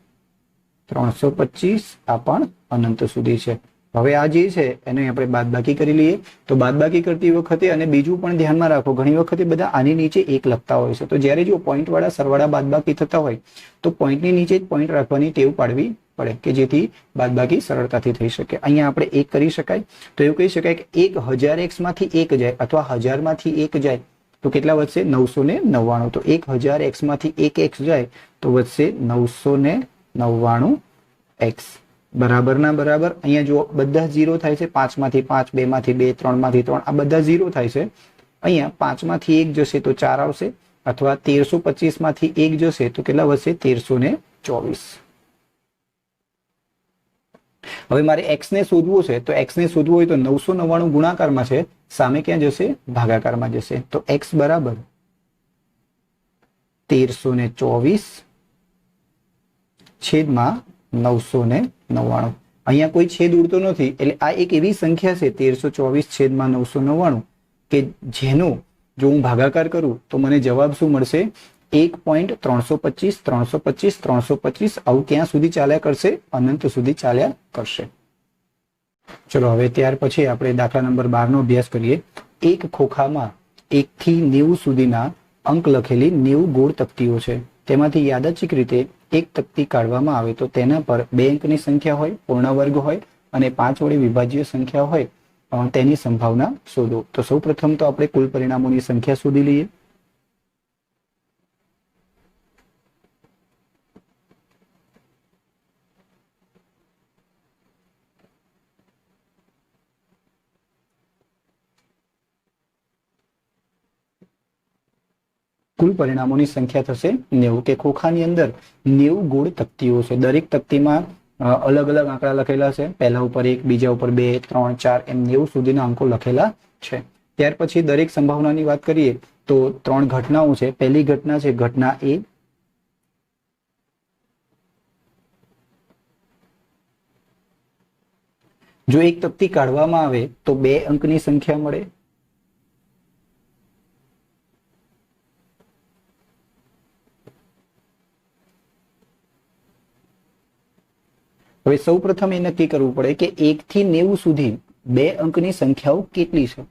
325 આ પણ અનંત સુધી છે. હવે આ જે છે એને આપણે બાદબાકી કરી લઈએ. તો બાદબાકી કરતી વખતે અને બીજું પણ ધ્યાનમાં રાખો, ઘણી વખતે બધા આની નીચે 1 લખતા હોય છે. તો જ્યારે જો પોઈન્ટ વાળા સરવાળા બાદબાકી થતા હોય તો પોઈન્ટની નીચે જ પોઈન્ટ રાખવાની ટેવ પાડવી પડે કે જેથી બાદબાકી સરળતાથી થઈ શકે. અહીંયા આપણે 1 કરી શકાય. તો એવું કહી શકાય કે 1000x માંથી 1 જાય અથવા 1000 માંથી 1 જાય તો કેટલા વધશે? 999. તો 1000x માંથી 1x જાય તો વધશે 999x બરાબર ના બરાબર. અહીંયા જો બધા 0 થાય છે, 5 માંથી 5, 2 માંથી 2, 3 માંથી 3, આ બધા 0 થાય છે. અહીંયા 5 માંથી 1 જશે તો 4 આવશે, અથવા 1325 માંથી 1 જશે તો કેટલા વધશે? 1324. હવે મારે x ને શોધવું છે, તો x ને શોધવું હોય તો 999 ગુણાકારમાં છે, સામે ક્યાં જશે? ભાગાકારમાં જશે. તો x બરાબર 1324 છેદમાં 999. અહીંયા કોઈ છેદ ઉડતો નથી, એટલે આ એક એવી સંખ્યા છે 1324 છેદમાં 999 કે જેનો જો હું ભાગાકાર કરું તો મને જવાબ શું મળશે? 1.325 325 325 આવું ક્યાં સુધી ચાલ્યા કરશે? અનંત સુધી ચાલ્યા કરશે. ચલો હવે ત્યાર પછી આપણે દાખલા નંબર 12 નો અભ્યાસ કરીએ. એક ખોખામાં 1 થી 90 સુધીના અંક લખેલી 90 ગોળ તકતીઓ છે. તેમાંથી યાદચ્છિક રીતે એક તકતી કાઢવામાં આવે તો તેના પર 2 અંકની સંખ્યા હોય, પૂર્ણ વર્ગ હોય અને 5 વડે વિભાજ્ય સંખ્યા હોય, તેની સંભાવના શોધો. તો સૌપ્રથમ તો આપણે કુલ પરિણામોની સંખ્યા શોધી લઈએ. કુલ પરિણામોની સંખ્યા થશે 90 કે ખોખાની અંદર 90 ગોળ તકતીઓ છે. દરેક તકતીમાં અલગ અલગ આંકડા લખેલા છે. પહેલા ઉપર 1, બીજા ઉપર 2, 3, 4 એમ 90 સુધીના અંકો લખેલા છે. ત્યાર પછી દરેક સંભાવનાની વાત કરીએ તો 3 ઘટનાઓ છે. પહેલી ઘટના છે ઘટના A. જો એક તકતી કાઢવામાં આવે તો 2 અંકની સંખ્યા મળે. હવે સૌપ્રથમ એ નક્કી કરવું પડે કે 1 થી 90 સુધી 2 અંકની સંખ્યાઓ કેટલી છે.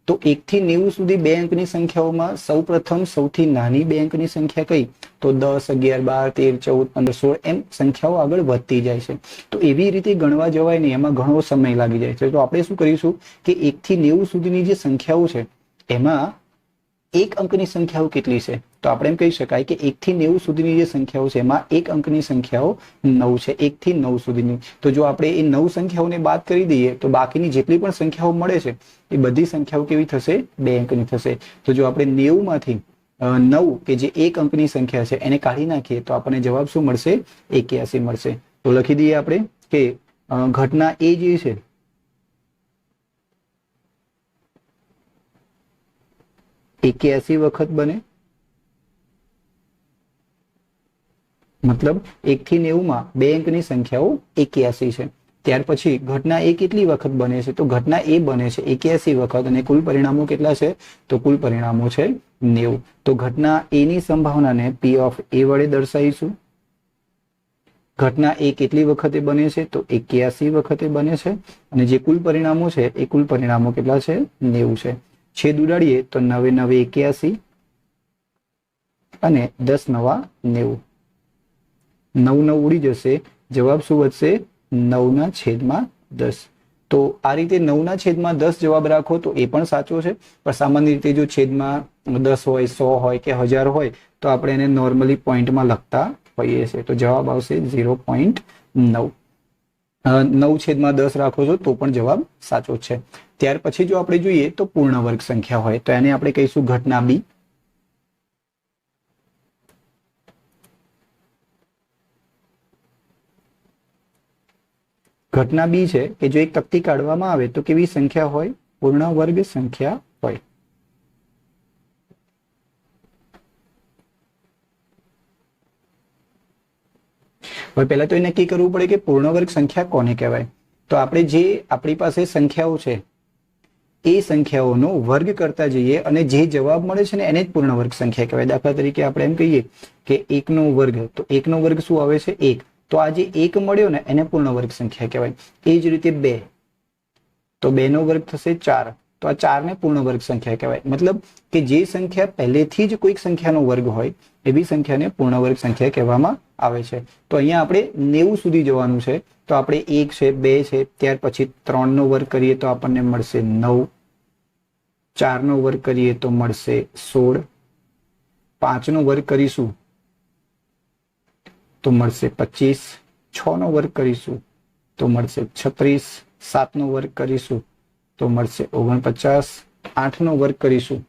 તો 1 થી 90 સુધી 2 અંકની સંખ્યાઓમાં સૌપ્રથમ સૌથી નાની 2 અંકની સંખ્યા કઈ? તો 10, 11, 12, 13, 14, 15, 16 એમ સંખ્યાઓ આગળ વધતી જાય છે. તો એવી રીતે ગણવા જવાય નહીં, એમાં ઘણો સમય લાગી જાય છે. તો આપણે શું કરીશું કે 1 થી 90 સુધીની જે સંખ્યાઓ છે એમાં 1 અંકની સંખ્યાઓ કેટલી છે? તો આપણે એમ કહી શકાય કે 1 થી 90 સુધીની જે સંખ્યાઓ છે એમાં 1 અંકની સંખ્યાઓ 9 છે. 1 થી 9 સુધીની. તો જો આપણે એ 9 સંખ્યાઓને બાદ કરી દઈએ તો બાકીની જેટલી પણ સંખ્યાઓ મળે છે એ બધી સંખ્યાઓ કેવી થશે? 2 અંકની થશે. તો જો આપણે 90 માંથી 9 કે જે 1 અંકની સંખ્યા છે એને કાઢી નાખીએ તો આપણને જવાબ શું મળશે? 81 મળશે. તો લખી દઈએ આપણે કે ઘટના A જે છે 81 વખત બને. મતલબ 1 થી 90 માં 2 અંકની સંખ્યાઓ 81 છે. ત્યાર પછી ઘટના A કેટલી વખત બને છે? તો ઘટના A બને છે 81 વખત અને કુલ પરિણામો કેટલા છે? તો કુલ પરિણામો છે 90. તો ઘટના A ની સંભાવનાને P ઓફ A વડે દર્શાવીશું. ઘટના A કેટલી વખતે બને છે? તો 81 વખતે બને છે અને જે કુલ પરિણામો છે એ કુલ પરિણામો કેટલા છે? 90 છે. છેદ ઉડાડીએ તો 9 9 81 અને 10 9 90. 9 9 ઉડી જશે. જવાબ શું વધશે? 9 ના છેદમાં 10. તો આ રીતે 9 ના છેદમાં 10 જવાબ રાખો તો એ પણ સાચો છે. પણ સામાન્ય રીતે જો છેદમાં 10 હોય, 100 હોય કે 1000 હોય તો આપણે એને નોર્મલી પોઈન્ટમાં લખતા હોઈએ છીએ. તો જવાબ આવશે 0.9. 9 છેદમાં 10 રાખો છો તો પણ જવાબ સાચો છે. ત્યાર પછી જો આપણે જોઈએ તો પૂર્ણ વર્ગ સંખ્યા હોય તો એને આપણે કહીશું ઘટના B. ઘટના B છે કે જો એક તકતી કાઢવામાં આવે તો કેવી સંખ્યા હોય? પૂર્ણ વર્ગ સંખ્યા હોય. હવે પહેલા તો એ નક્કી કરવું પડે કે પૂર્ણ વર્ગ સંખ્યા કોને કહેવાય. તો આપણે જે આપણી પાસે સંખ્યાઓ છે એ સંખ્યાઓનો વર્ગ કરતા જઈએ અને જે જવાબ મળે છે ને એને જ પૂર્ણ વર્ગ સંખ્યા કહેવાય. દાખલા તરીકે આપણે એમ કહીએ કે 1 નો વર્ગ, તો 1 નો વર્ગ શું આવે છે? 1. તો આ જે 1 મળ્યો ને એને પૂર્ણ વર્ગ સંખ્યા કહેવાય. એ જ રીતે 2, તો 2 નો વર્ગ થશે 4. તો આ 4 ને પૂર્ણ વર્ગ સંખ્યા કહેવાય. મતલબ કે જે સંખ્યા પહેલેથી જ કોઈક સંખ્યાનો વર્ગ હોય એવી સંખ્યાને પૂર્ણ વર્ગ સંખ્યા કહેવામાં આવે છે. તો અહીંયા આપણે 90 સુધી જવાનું છે. તો આપણે 1 છે, 2 છે, ત્યાર પછી 3 નો વર્ગ કરીએ તો આપણને મળશે 9. 4 નો વર્ગ કરીએ તો મળશે 16. 5 નો વર્ગ કરીશું તો મળશે 25. 6 નો વર્ગ કરીશું તો મળશે 36. 7 નો વર્ગ કરીશું તો મળશે 49. 8 નો વર્ગ કરીશું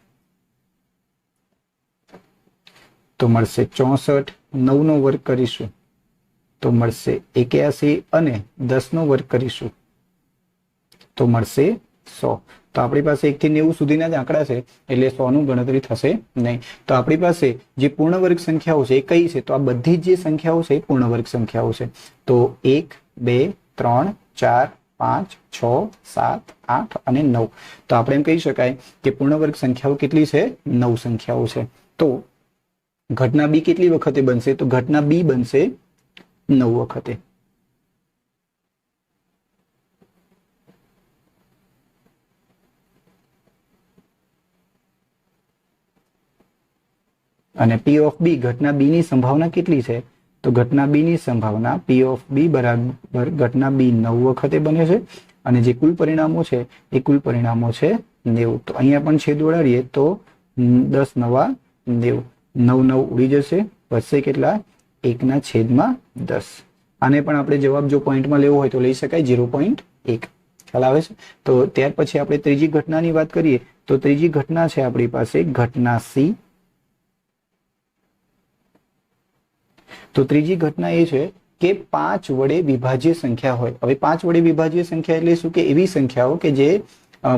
તો મળશે 64, 9 નો વર્ગ કરીશું તો મળશે 81 અને 10 નો વર્ગ કરીશું તો મળશે 100. તો આપણી પાસે 1 થી 90 સુધીના જ આંકડા છે એટલે 100 નું ગણતરી થશે નહીં. તો આપણી પાસે જે પૂર્ણ વર્ગ સંખ્યાઓ છે એ કઈ છે? તો આ બધી જે સંખ્યાઓ છે એ પૂર્ણ વર્ગ સંખ્યાઓ છે. તો 1, 2, 3, 4, 5, 6, 7, 8 અને 9. તો આપણે એમ કહી શકાય કે પૂર્ણ વર્ગ સંખ્યાઓ કેટલી છે? 9 સંખ્યાઓ છે. તો ઘટના બી કેટલી વખતે બનશે? તો ઘટના બી બનશે 9 વખતે. અને પી ઓફ બી ઘટના બી ની સંભાવના કેટલી છે? તો ઘટના બી ની સંભાવના પી ઓફ બી બરાબર ઘટના બી 9 વખતે બને છે અને જે કુલ પરિણામો છે એ કુલ પરિણામો છે 90. તો અહીંયા પણ છેદ ઉડાડીએ તો 10 નવા 90, 9 9 ઉડી જશે, વધશે કેટલા? 1/10. આને પણ આપણે જવાબ જો પોઈન્ટમાં લેવો હોય તો લઈ શકાય 0.1. ખ્યાલ આવે છે? તો ત્યાર પછી આપણે ત્રીજી ઘટનાની વાત કરીએ તો ત્રીજી ઘટના છે આપણી પાસે ઘટના સી. તો ત્રીજી ઘટના એ છે કે 5 વડે વિભાજ્ય સંખ્યા હોય. હવે 5 વડે વિભાજ્ય સંખ્યા એટલે શું? કે એવી સંખ્યાઓ કે જે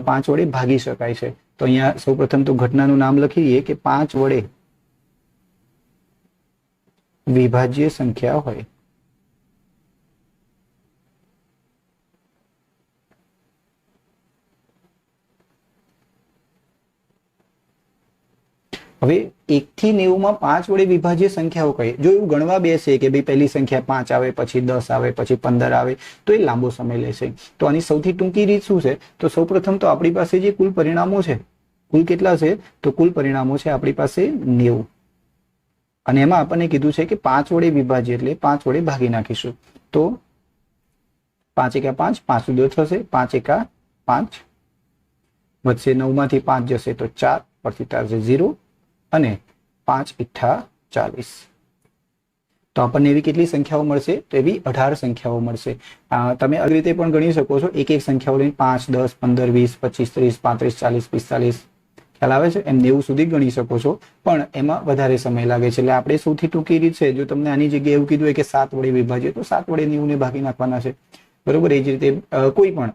5 વડે ભાગી શકાય છે. તો અહીંયા સૌપ્રથમ તો ઘટનાનું નામ લખી દઈએ કે 5 વડે વિભાજ્ય સંખ્યા હોય. હવે 1 થી 90 માં 5 વડે વિભાજ્ય સંખ્યાઓ કઈ? જો એવું ગણવા બેસે કે ભાઈ પહેલી સંખ્યા 5 આવે, પછી 10 આવે, પછી 15 આવે તો એ લાંબો સમય લેશે. તો આની સૌથી ટૂંકી રીત શું છે? તો સૌપ્રથમ તો આપણી પાસે જે કુલ પરિણામો છે, કુલ કેટલા છે? તો કુલ પરિણામો છે આપણી પાસે 90 અને એમાં આપણને કીધું છે કે 5 વડે વિભાજ્ય એટલે 5 વડે ભાગી નાખીશું. તો 5 એકા 5, 5 દૂર થશે, 5 એકા 5 વધશે, 9 માંથી 5 જશે તો 4, પરથી તારશે 0 અને 5 ઈઠ્ઠા 40. તો આપણને એવી કેટલી સંખ્યાઓ મળશે? તો એવી 18 સંખ્યાઓ મળશે. તમે આવી રીતે પણ ગણી શકો છો, એક એક સંખ્યાઓ લઈને 5, 10, 15, 20, 25, 30, 35, 40, 45 ખ્યાલ આવે છે? એમ 90 સુધી ગણી શકો છો, પણ એમાં વધારે સમય લાગે છે. એટલે આપણે સૌથી ટૂંકી રીત છે, જો તમને આની જગ્યાએ એવું કીધું હોય કે 7 વડે વિભાજ્ય તો 7 વડે 90 ને ભાગી નાખવાના છે. બરોબર? એ જ રીતે કોઈ પણ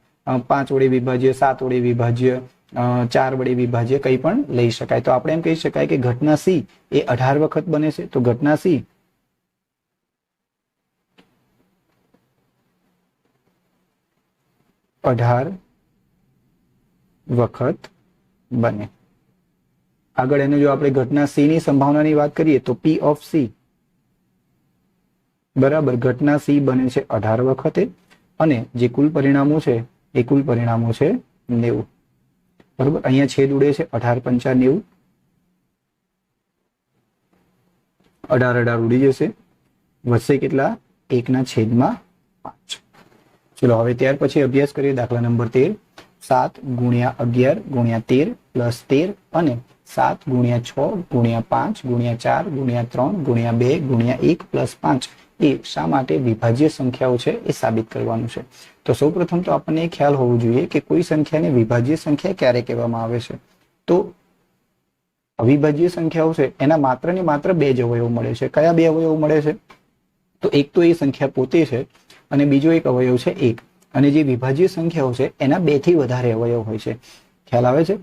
5 વડે વિભાજ્ય, 7 વડે વિભાજ્ય, 4 વડે વિભાજ્ય કંઈ પણ લઈ શકાય. તો આપણે એમ કહી શકાય કે ઘટના સી એ 18 વખત બને છે. તો ઘટના સી 18 વખત બને. આગળ એને જો આપણે ઘટના સી ની સંભાવનાની વાત કરીએ તો પી ઓફ સી બરાબર ઘટના સી બને છે 18 વખતે અને જે કુલ પરિણામો છે એ કુલ પરિણામો છે 90. બરોબર? અહીંયા છેદ ઉડે છે, 18 પંચા 90, 18 18 ઉડી જશે, વધશે કેટલા? 1/5. ચલો હવે ત્યાર પછી અભ્યાસ કરીએ દાખલા નંબર 13. 7 ગુણ્યા 11 ગુણ્યા 13 પ્લસ 13 અને 7 ગુણ્યા 6 ગુણ્યા 5 ગુણ્યા 4 ગુણ્યા 3 ગુણ્યા 2 ગુણ્યા 1 પ્લસ 5 એ શા માટે વિભાજ્ય સંખ્યાઓ છે એ સાબિત કરવાનું છે. તો સૌપ્રથમ તો આપણને ખ્યાલ હોવો જોઈએ કે કોઈ સંખ્યાને વિભાજ્ય સંખ્યા ક્યારે કહેવામાં આવે છે. તો અવિભાજ્ય સંખ્યાઓ છે એના માત્ર ને માત્ર 2 જ અવયવ મળે છે. કયા 2 અવયવ મળે છે? તો એક તો એ સંખ્યા પોતે છે અને બીજો એક અવયવ છે 1. અને જે વિભાજ્ય સંખ્યાઓ છે એના 2 થી વધારે અવયવ હોય છે. ખ્યાલ આવે છે?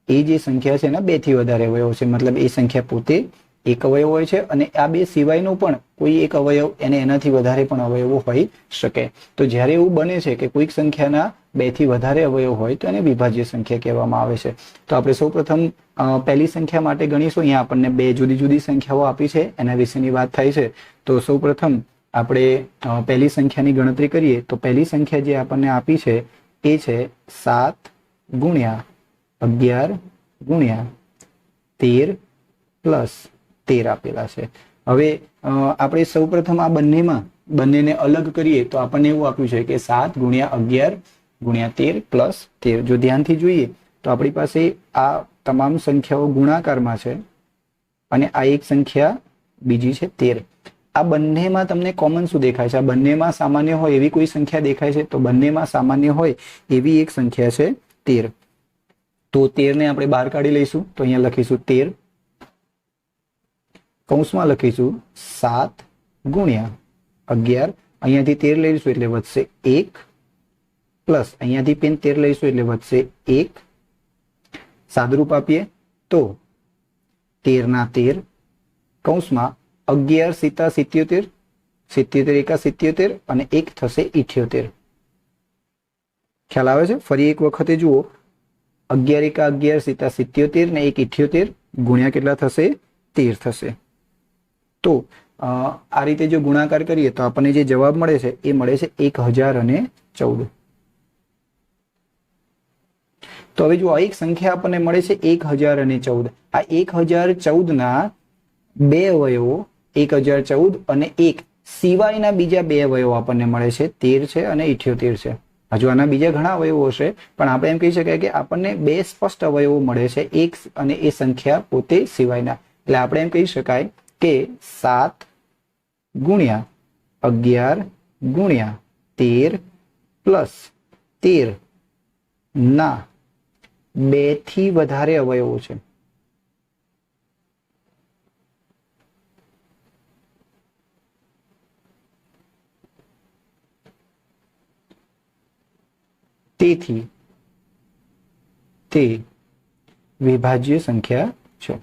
એ જે સંખ્યા છે એના 2 થી વધારે અવયવ છે. મતલબ એ સંખ્યા પોતે એક અવયવ હોય છે અને આ 2 સિવાયનો પણ કોઈ એક અવયવ એને એનાથી વધારે પણ અવયવો હોઈ શકે. તો જ્યારે એવું બને છે કે કોઈક સંખ્યાના 2 થી વધારે અવયવ હોય તો એને વિભાજ્ય સંખ્યા કહેવામાં આવે છે. તો આપણે સૌપ્રથમ પહેલી સંખ્યા માટે ગણીશું. અહીંયા આપણને 2 જુદી જુદી સંખ્યાઓ આપી છે, એના વિશેની વાત થાય છે. તો સૌપ્રથમ આપણે પહેલી સંખ્યાની ગણતરી કરીએ તો પહેલી સંખ્યા જે આપણને આપી છે એ છે 7 ગુણ્યા 11 ગુણ્યા 13 પ્લસ 13 આપેલા છે. હવે આપણે સૌપ્રથમ આ બંનેને અલગ કરીએ તો આપણને એવું આપ્યું છે કે 7 ગુણ્યા 11 ગુણ્યા 13 પ્લસ 13. જો ધ્યાનથી જોઈએ તો આપણી પાસે આ તમામ સંખ્યાઓ ગુણાકારમાં છે અને આ એક સંખ્યા બીજી છે 13. આ બંનેમાં તમને કોમન શું દેખાય છે? આ બંનેમાં સામાન્ય હોય એવી કોઈ સંખ્યા દેખાય છે? તો બંનેમાં સામાન્ય હોય એવી એક સંખ્યા છે 13. તો 13 ને આપણે બહાર કાઢી લઈશું. તો અહીંયા લખીશું 13 કૌંસમાં લખીશું 7 ગુણ્યા 11, અહીંયાથી 13 લઈશું એટલે વધશે 1 પ્લસ અહીંયાથી પેન 13 લઈશું એટલે વધશે 1, સાદુરૂપ આપીએ તો 13 ના 13 કૌંસમાં 11 સીતા 77, 77 એકા 77 અને 1 થશે 78. ખ્યાલ આવે છે? ફરી એક વખતે જુઓ, 11 એકા 11 સીતા 77 ને 1 78 ગુણ્યા કેટલા થશે? 13 થશે. તો આ રીતે જો ગુણાકાર કરીએ તો આપણને જે જવાબ મળે છે એ મળે છે 1014. તો હવે જો એક સંખ્યા આપણને મળે છે 1014. આ 1014 ના બે અવયવો 1014 અને 1 સિવાયના બીજા બે અવયવો આપણને મળે છે 13 છે અને 78 છે. હજુ આના બીજા ઘણા અવયવો હશે, પણ આપણે એમ કહી શકાય કે આપણને બે સ્પષ્ટ અવયવો મળે છે, એક અને એ સંખ્યા પોતે સિવાયના. એટલે આપણે એમ કહી શકાય કે 7 ગુણ્યા 11 ગુણ્યા 13 પ્લસ 13 ના 2 થી વધારે અવયવો છે. તેથી તે વિભાજ્ય સંખ્યા છે.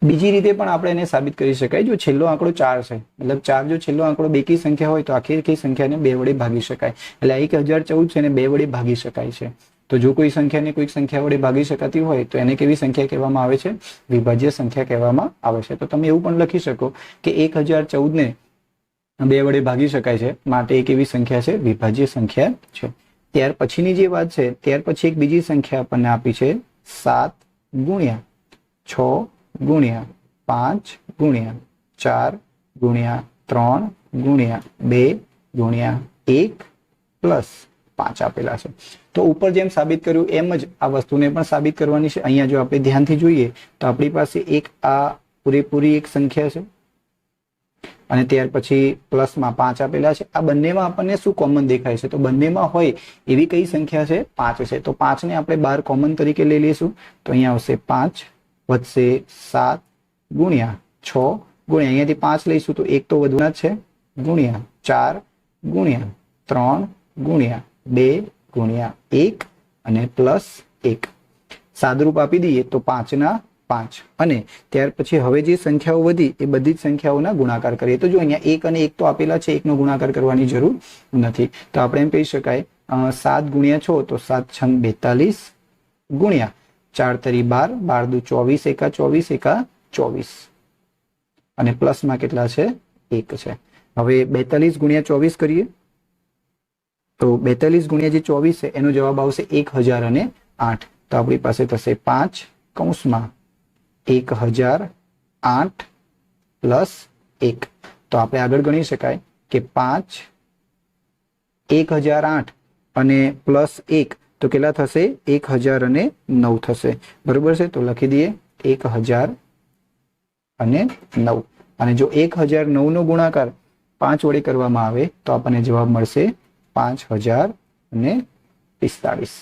બીજી રીતે પણ આપણે એને સાબિત કરી શકાય. જો છેલ્લો આંકડો 4 છે, મતલબ 4 જો છેલ્લો આંકડો બેકી સંખ્યા હોય તો આખી સંખ્યાને 2 વડે ભાગી શકાય. એટલે 1014 છે ને 2 વડે ભાગી શકાય છે. તો જો કોઈ સંખ્યાને કોઈક સંખ્યા વડે ભાગી શકાતી હોય તો એને કેવી સંખ્યા કહેવામાં આવે છે? વિભાજ્ય સંખ્યા કહેવામાં આવે છે. તો તમે એવું પણ લખી શકો કે 1014 ને 2 વડે ભાગી શકાય છે, માટે એક એવી સંખ્યા છે, વિભાજ્ય સંખ્યા છે. ત્યાર પછીની જે વાત છે, ત્યાર પછી એક બીજી સંખ્યા આપણને આપી છે 7 ગુણ્યા 6 ગુણ્યા 5 ગુણ્યા 4 ગુણ્યા 3 ગુણ્યા 2 ગુણ્યા 1 પ્લસ 5 આપેલા છે. તો ઉપર જેમ સાબિત કર્યું એમ જ આ વસ્તુને પણ સાબિત કરવાની છે. અહીંયા જો આપણે ધ્યાનથી જોઈએ તો આપણી પાસે એક આ પૂરેપૂરી એક સંખ્યા છે અને ત્યાર પછી પ્લસમાં 5 આપેલા છે. આ બંનેમાં આપણને શું કોમન દેખાય છે? તો બંનેમાં હોય એવી કઈ સંખ્યા છે? 5 છે. તો 5 ને આપણે બહાર કોમન તરીકે લઈ લઈશું. તો અહીંયા આવશે 5 વધશે 7 ગુણ્યા 6 ગુણ્યા અહીંયાથી 5 લઈશું તો એક તો વધવાના જ છે, ગુણ્યા 4 ગુણ્યા 3 ગુણ્યા 2 ગુણ્યા 1 અને પ્લસ 1. સાદુરૂપ આપી દઈએ તો 5 ના 5. અને ત્યાર પછી હવે જે સંખ્યાઓ વધી એ બધી જ સંખ્યાઓના ગુણાકાર કરીએ. તો જો અહીંયા 1 અને 1 તો આપેલા છે, 1 નો ગુણાકાર કરવાની જરૂર નથી. તો આપણે એમ કહી શકાય 7 ગુણ્યા 6 તો 7 6 42 ગુણ્યા 4 તરી 12, 12 દુ 24 એકા 24 એકા 24 અને પ્લસમાં કેટલા છે? 1 છે. હવે 42 ગુણ્યા 24 કરીએ તો 42 ગુણ્યા જે 24 છે એનો જવાબ આવશે 1008. તો આપણી પાસે થશે 5 કૌંસમાં 1008 પ્લસ 1. તો આપણે આગળ ગણી શકાય કે 5 1008 અને પ્લસ 1 તો કેટલા થશે? 1009 થશે. બરોબર છે? તો લખી દઈએ 1009. અને જો 1009 નો ગુણાકાર 5 વડે કરવામાં આવે તો આપણને જવાબ મળશે 5045.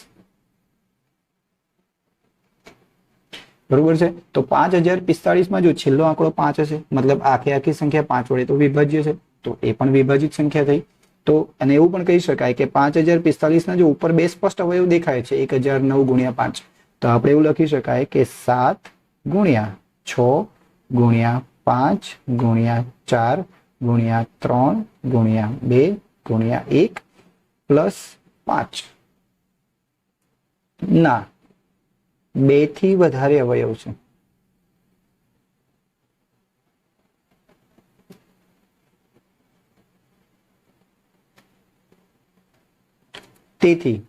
બરોબર છે? તો 5045 માં જો છેલ્લો આંકડો 5 હશે, મતલબ આખી સંખ્યા 5 વડે તો વિભાજ્ય છે, તો એ પણ વિભાજિત સંખ્યા થઈ. તો અને એવું પણ કહી શકાય કે 5045 ના જો ઉપર બે સ્પષ્ટ અવયવ દેખાય છે 1009 ગુણ્યા 5, તો આપણે એવું લખી શકાય કે 7 ગુણ્યા 6 ગુણ્યા 5 ગુણ્યા 4 ગુણ્યા 3 ગુણ્યા 2 ગુણ્યા 1 પ્લસ 5 ના 2 થી વધારે અવયવ છે. તેથી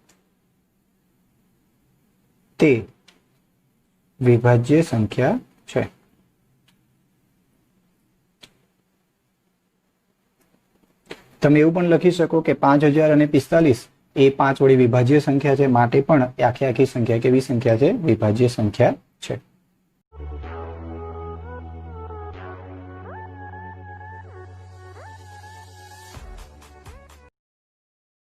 તે વિભાજ્ય સંખ્યા છે. તમે એવું પણ લખી શકો કે 5045 એ 5 વડે વિભાજ્ય સંખ્યા છે, માટે પણ આખી સંખ્યા કેવી સંખ્યા છે? વિભાજ્ય સંખ્યા છે.